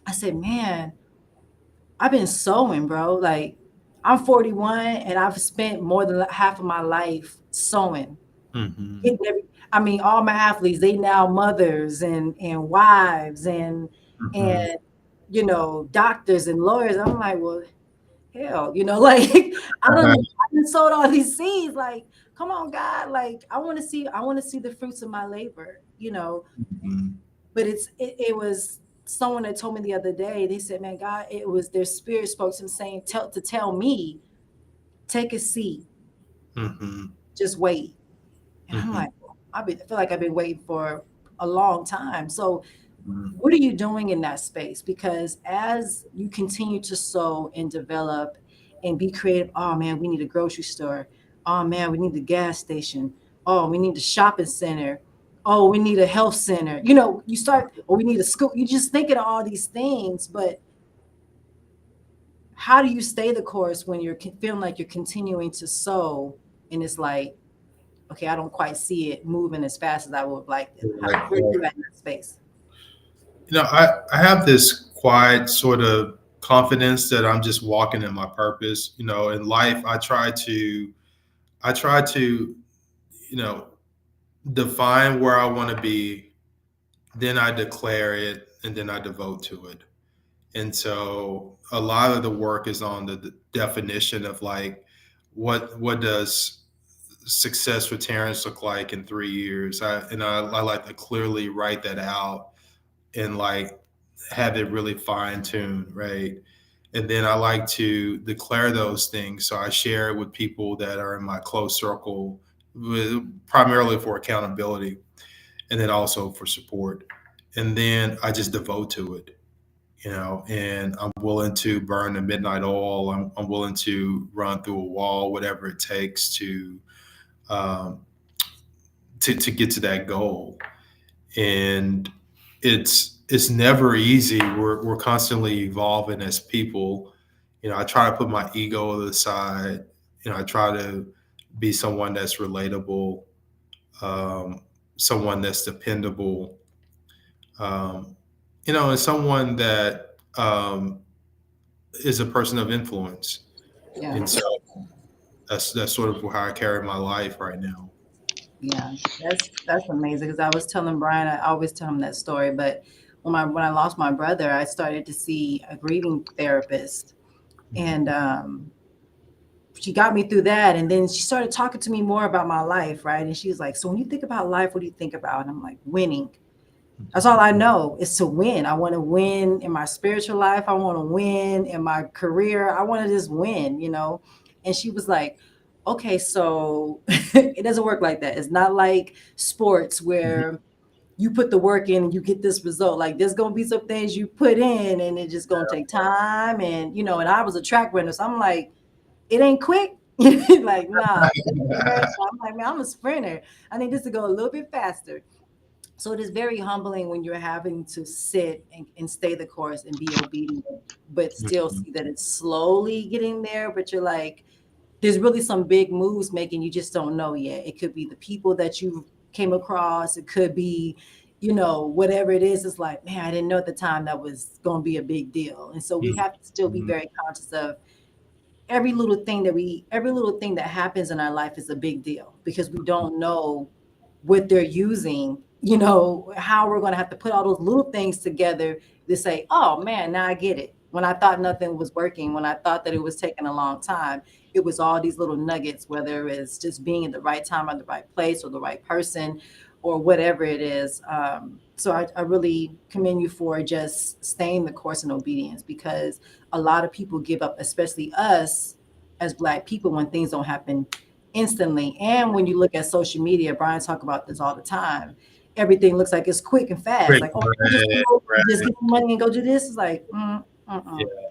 I said, man, I've been sewing, bro. Like, I'm 41 and I've spent more than half of my life sewing. Mhm, Getting I mean, all my athletes, they now mothers and wives and mhm. doctors and lawyers. I'm like, well, hell, like I done sowed all these seeds. Like, come on, God. Like, I want to see the fruits of my labor. Mhm. But it was someone that told me the other day, they said, man, God, it was their spirit spoke to them saying, tell me, take a seat, Mhm. just wait. And I'm Mhm. like, I feel like I've been waiting for a long time. So, Mhm. what are you doing in that space? Because as you continue to sow and develop and be creative, oh man, we need a grocery store. Oh man, we need the gas station. Oh, we need the shopping center. Oh, we need a health center. You start, or we need a school. You just thinking of all these things, but how do you stay the course when you're feeling like you're continuing to sow and it's like, okay, I don't quite see it moving as fast as I would have liked it. Right, Where are right. you at in that space? I have this quiet sort of confidence that I'm just walking in my purpose. In life, I try to, you know, define where I want to be, then I declare it, and then I devote to it. And so a lot of the work is on the definition of like what does success for Terrence look like in 3 years. I like to clearly write that out and like have it really fine tuned, right? And then I like to declare those things. So I share it with people that are in my close circle, primarily for accountability and then also for support. And then I just devote to it, and I'm willing to burn the midnight oil. I'm willing to run through a wall, whatever it takes um, to get to that goal. And it's never easy. We're constantly evolving as people. I try to put my ego to the side. I try to be someone that's relatable, um, someone that's dependable, um, and someone that is a person of influence. Yeah. And so that's sort of how I carry my life right now. Yeah, that's amazing. Because I was telling Brian, I always tell him that story. But when I lost my brother, I started to see a grieving therapist, and she got me through that. And then she started talking to me more about my life, right? And she was like, "So when you think about life, what do you think about?" And I'm like, "Winning." That's all I know is to win. I want to win in my spiritual life. I want to win in my career. I want to just win. And she was like, okay, so it doesn't work like that. It's not like sports Mhm. where you put the work in and you get this result. Like there's gonna be some things you put in and it's just gonna take time. And and I was a track runner, so I'm like, it ain't quick. Like, nah, this is very I'm like, man, I'm a sprinter. I need this to go a little bit faster. So it is very humbling when you're having to sit and stay the course and be obedient, but still Mhm. see that it's slowly getting there. But you're like, there's really some big moves making, you just don't know yet. It could be the people that you came across, it could be, whatever it is. It's like, man, I didn't know at the time that was going to be a big deal. And so we Mhm. have to still be Mhm. very conscious of every little thing that happens in our life is a big deal because we don't know what they're using, how we're going to have to put all those little things together to say, oh man, now I get it. When I thought nothing was working, when I thought that it was taking a long time, it was all these little nuggets, whether it's just being at the right time or the right place or the right person or whatever it is. So I really commend you for just staying the course in obedience, because a lot of people give up, especially us as Black people, when things don't happen instantly. And when you look at social media, Brian talk about this all the time. Everything looks like it's quick and fast. Great. Like, oh, you just Right. go, you just Right. get the money and go do this. It's like, Yeah.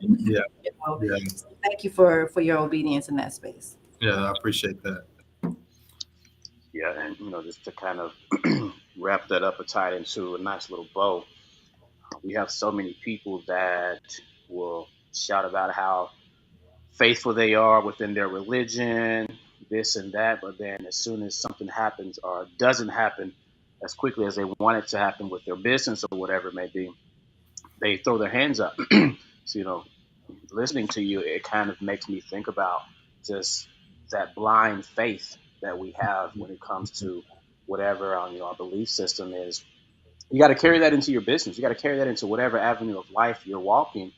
you Yeah. know. Yeah. So thank you for your obedience in that space. Yeah. I appreciate that. Yeah, and just to kind of wrap that up and tie it into a nice little bow, we have so many people that will shout about how faithful they are within their religion, this and that, but then as soon as something happens or doesn't happen as quickly as they want it to happen with their business or whatever it may be, they throw their hands up. So, listening to you, it kind of makes me think about just that blind faith that we have when it comes to whatever our belief system is. You got to carry that into your business. You got to carry that into whatever avenue of life you're walking,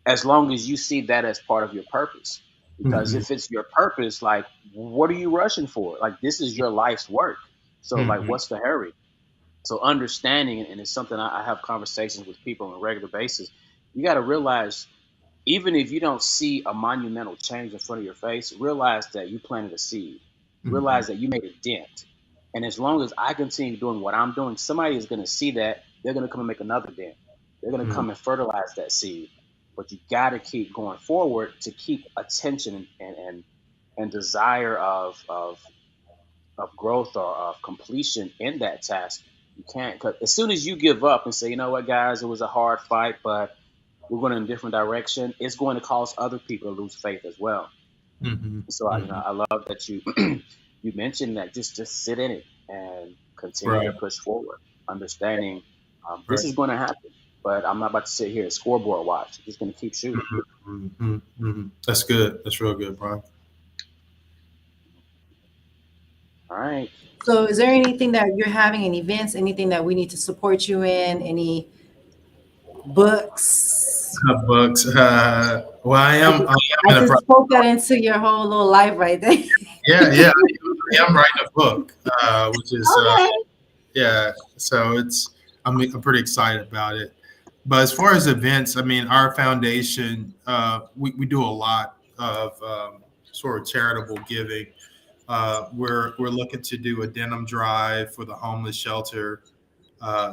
as long as you see that as part of your purpose. Because Hmm. if it's your purpose, like, what are you rushing for? Like, this is your life's work. So, like, Hmm. what's the hurry? So, understanding, and it's something I have conversations with people on a regular basis. You got to realize, even if you don't see a monumental change in front of your face, realize that you planted a seed. Hmm. Realize that you made a dent. And as long as I continue doing what I'm doing, somebody is going to see that. They're going to come and make another dent. They're going to Hmm. come and fertilize that seed. But you got to keep going forward to keep attention and desire of growth or of completion in that task. You can't, cause as soon as you give up and say, you know what, guys, it was a hard fight, but we're going in a different direction, it's going to cause other people to lose faith as well. Hmm. So Hmm. I love that you you mentioned that just sit in it and continue to Right. push forward, understanding this Right. is going to happen, but I'm not about to sit here and scoreboard watch. I'm just going to keep shooting. Hmm. Hmm. Hmm. That's good. That's real good, Brian. All right. So is there anything that you're having, any events, anything that we need to support you in, any books? Books. Well, I I am. just, I I am in a just spoke that into your whole little life right there. Yeah, yeah. I am writing a book, which is Okay. yeah. So I'm pretty excited about it. But as far as events, I mean, our foundation, we do a lot of sort of charitable giving. We're looking to do a denim drive for the homeless shelter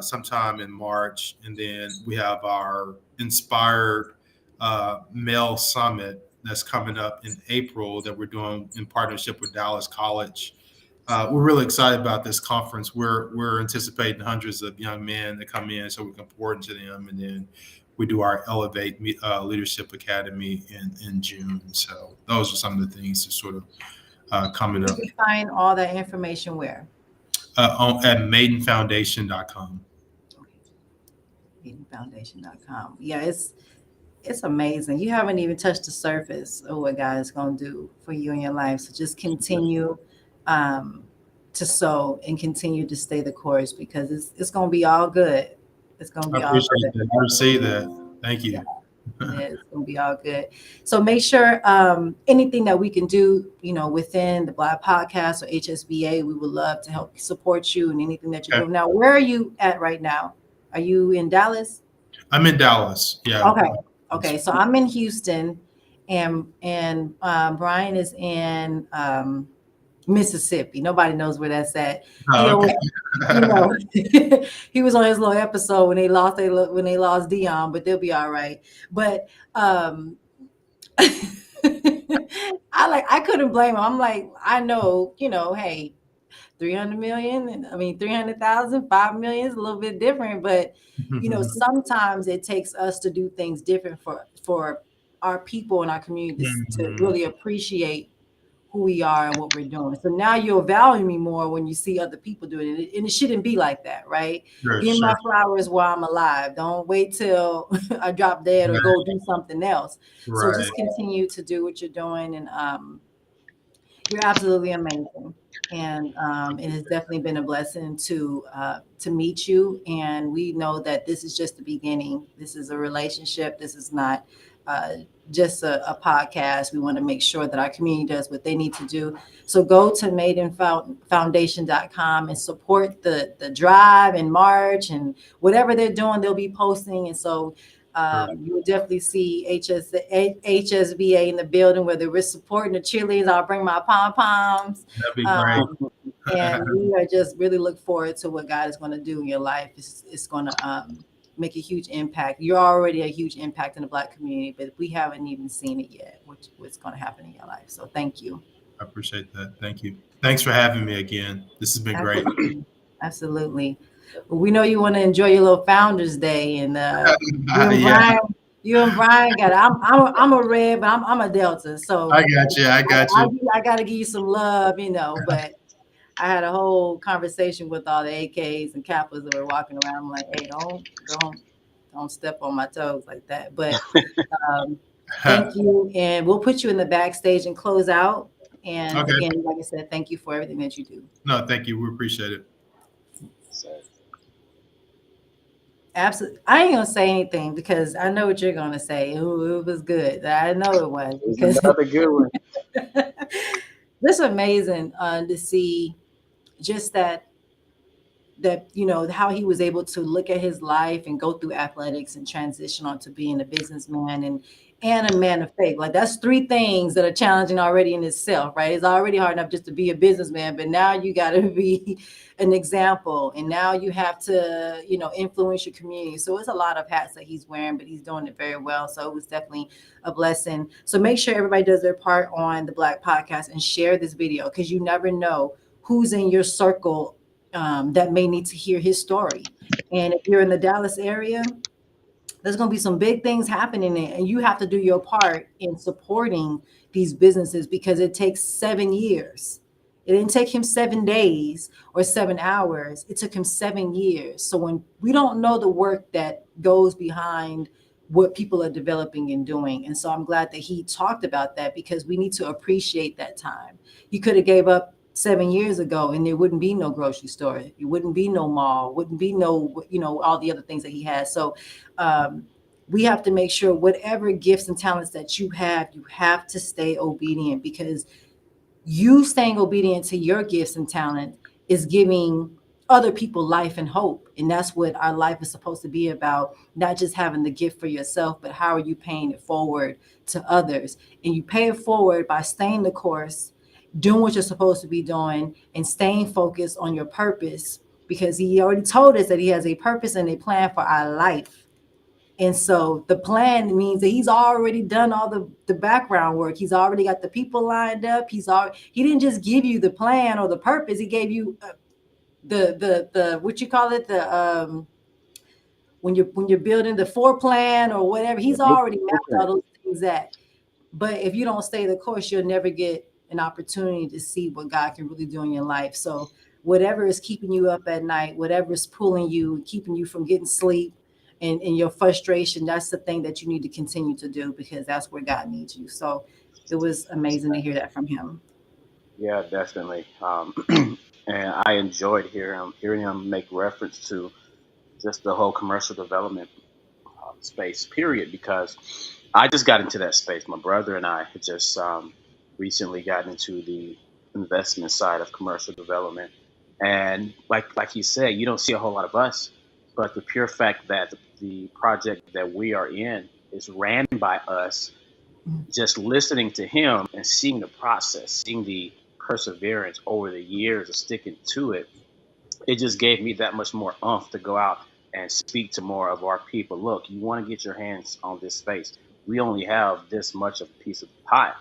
sometime in March, and then we have our Inspired Male Summit that's coming up in April that we're doing in partnership with Dallas College. We're really excited about this conference. We're anticipating hundreds of young men that come in, so we can pour into them, and then we do our Elevate Leadership Academy in June. So those are some of the things that sort of coming We up can find all that information where? at maidenfoundation.com. EdenFoundation.com. Yeah, it's amazing. You haven't even touched the surface of what God is going to do for you in your life. So just continue um, to sow and continue to stay the course, because it's going to be all good. It's going to I be all appreciate good. that. I receive that. Thank Yeah, you. it's going to be all good. So make sure anything that we can do, within the Black Podcast or HSBA, we would love to help support you in anything that you're Okay. doing. Now, where are you at right now? Are you in Dallas? I'm in Dallas. Yeah. Okay. Okay. So I'm in Houston, and Brian is in Mississippi. Nobody knows where that's at. He Oh, okay. always, you know, he was on his little episode when they lost Dion, but they'll be all right. But I couldn't blame him. I'm like, I know, hey, 300 million, and I mean 300,000, 5 million is a little bit different, but sometimes it takes us to do things different for our people in our communities to really appreciate who we are and what we're doing. So now you'll value me more when you see other people doing it. And it shouldn't be like that, right? Sure, Give me my sure. flowers while I'm alive. Don't wait till I drop dead or go do something else. So Right. just continue to do what you're doing. And you're absolutely amazing. And it has definitely been a blessing to meet you. And we know that this is just the beginning. This is a relationship. This is not uh, just a podcast. We want to make sure that our community does what they need to do. So go to maidenfoundation.com and support the drive and march and whatever they're doing, they'll be posting. And so Sure. you will definitely see HSBA in the building, whether we're supporting the cheerleaders. I'll bring my pom poms. That'd be great. Um, and we are just really look forward to what God is going to do in your life. It's going to make a huge impact. You're already a huge impact in the Black community, but we haven't even seen it yet, what's going to happen in your life. So thank you. I appreciate that. Thank you. Thanks for having me again. This has been great. Absolutely. Absolutely. Well, we know you want to enjoy your little Founders Day, and you and Yeah, Brian, got. I'm a red, but I'm a Delta, I so got you. I got you. I got to give you some love, But I had a whole conversation with all the AKs and Kappas that were walking around. I'm like, hey, don't step on my toes like that. But um, thank you, and we'll put you in the backstage and close out. And Okay. again, like I said, thank you for everything that you do. No, thank you. We appreciate it. So, Absolutely. I ain't gonna say anything because I know what you're gonna say. Ooh, it was good. I know it was it was because another good one. this amazing to see just that how he was able to look at his life and go through athletics and transition onto being a businessman and a man of faith. Like that's three things that are challenging already in itself, right? It's already hard enough just to be a businessman, but now you got to be an example, and now you have to influence your community. So it's a lot of hats that he's wearing, but he's doing it very well. So it was definitely a blessing. So make sure everybody does their part on the Black podcast and share this video, because you never know who's in your circle that may need to hear his story. And if you're in the Dallas area, there's going to be some big things happening there, and you have to do your part in supporting these businesses, because it takes 7 years. It didn't take him 7 days or 7 hours. It took him 7 years. So when we don't know the work that goes behind what people are developing and doing. And so I'm glad that he talked about that, because we need to appreciate that time. You could have gave up 7 years ago and there wouldn't be no grocery store. It wouldn't be no mall, wouldn't be no, all the other things that he has. So um, we have to make sure whatever gifts and talents that you have to stay obedient, because you staying obedient to your gifts and talent is giving other people life and hope. And that's what our life is supposed to be about, not just having the gift for yourself, but how are you paying it forward to others. And you pay it forward by staying the course, doing what you're supposed to be doing, and staying focused on your purpose, because he already told us that he has a purpose and a plan for our life. And so the plan means that he's already done all the background work. He's already got the people lined up. He didn't just give you the plan or the purpose. He gave you the what you call it, the when you're building the floor plan or whatever. He's already mapped all those things that. But if you don't stay the course, you'll never get an opportunity to see what God can really do in your life. So whatever is keeping you up at night, whatever is pulling you, keeping you from getting sleep, and your frustration, that's the thing that you need to continue to do, because that's where God needs you. So it was amazing to hear that from him. Yeah, definitely. And I enjoyed hearing him make reference to just the whole commercial development space, period, because I just got into that space. My brother and I had just recently gotten into the investment side of commercial development. And like he said, you don't see a whole lot of us, but the pure fact that the project that we are in is ran by us, just listening to him and seeing the process, seeing the perseverance over the years of sticking to it, it just gave me that much more umph to go out and speak to more of our people. Look, you want to get your hands on this space. We only have this much of a piece of the pie.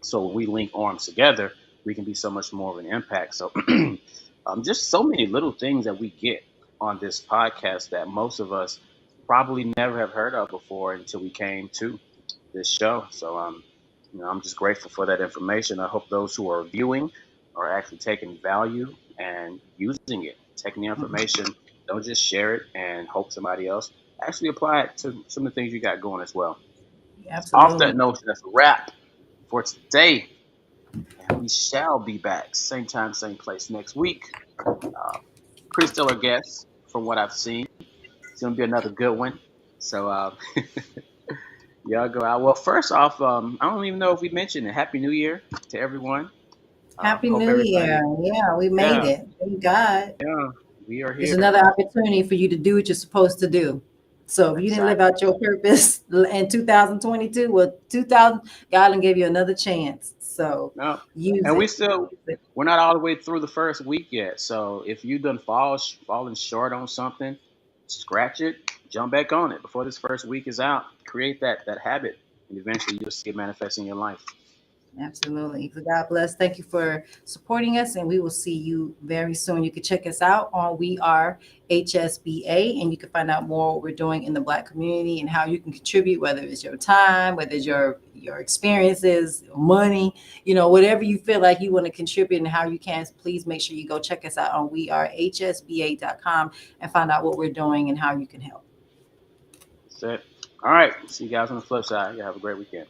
So when we link arms together, we can be so much more of an impact. So just so many little things that we get on this podcast that most of us probably never have heard of before until we came to this show. So I'm just grateful for that information. I hope those who are viewing are actually taking value and using it, taking the information. Don't just share it and hope somebody else actually apply it to some of the things you got going as well. Off that Absolutely. note, that's a wrap for today, and we shall be back same time, same place next week. Uh, Pretty stellar guest from what I've seen. It's gonna be another good one. So y'all go out. Well, first off, I don't even know if we mentioned it. Happy New Year to everyone. Happy Hope New Year. everybody. Yeah, we made Yeah, it. Thank God. yeah, we are It's here. another opportunity for you to do what you're supposed to do. So if you didn't live Exactly. out your purpose in 2022, well, 2000, God done gave you another chance. So No, use and we it. still Use it. we're not all the way through the first week yet. So if you done fallen short on something, scratch it, jump back on it before this first week is out. Create that habit, and eventually you'll see it manifest in your life. Absolutely. So God bless. Thank you for supporting us, and we will see you very soon. You can check us out on We Are HSBA, and you can find out more what we're doing in the Black community and how you can contribute, whether it's your time, whether it's your experiences, money, whatever you feel like you want to contribute and how you can. Please make sure you go check us out on wearehsba.com and find out what we're doing and how you can help. That's it. All right. See you guys on the flip side. You have a great weekend.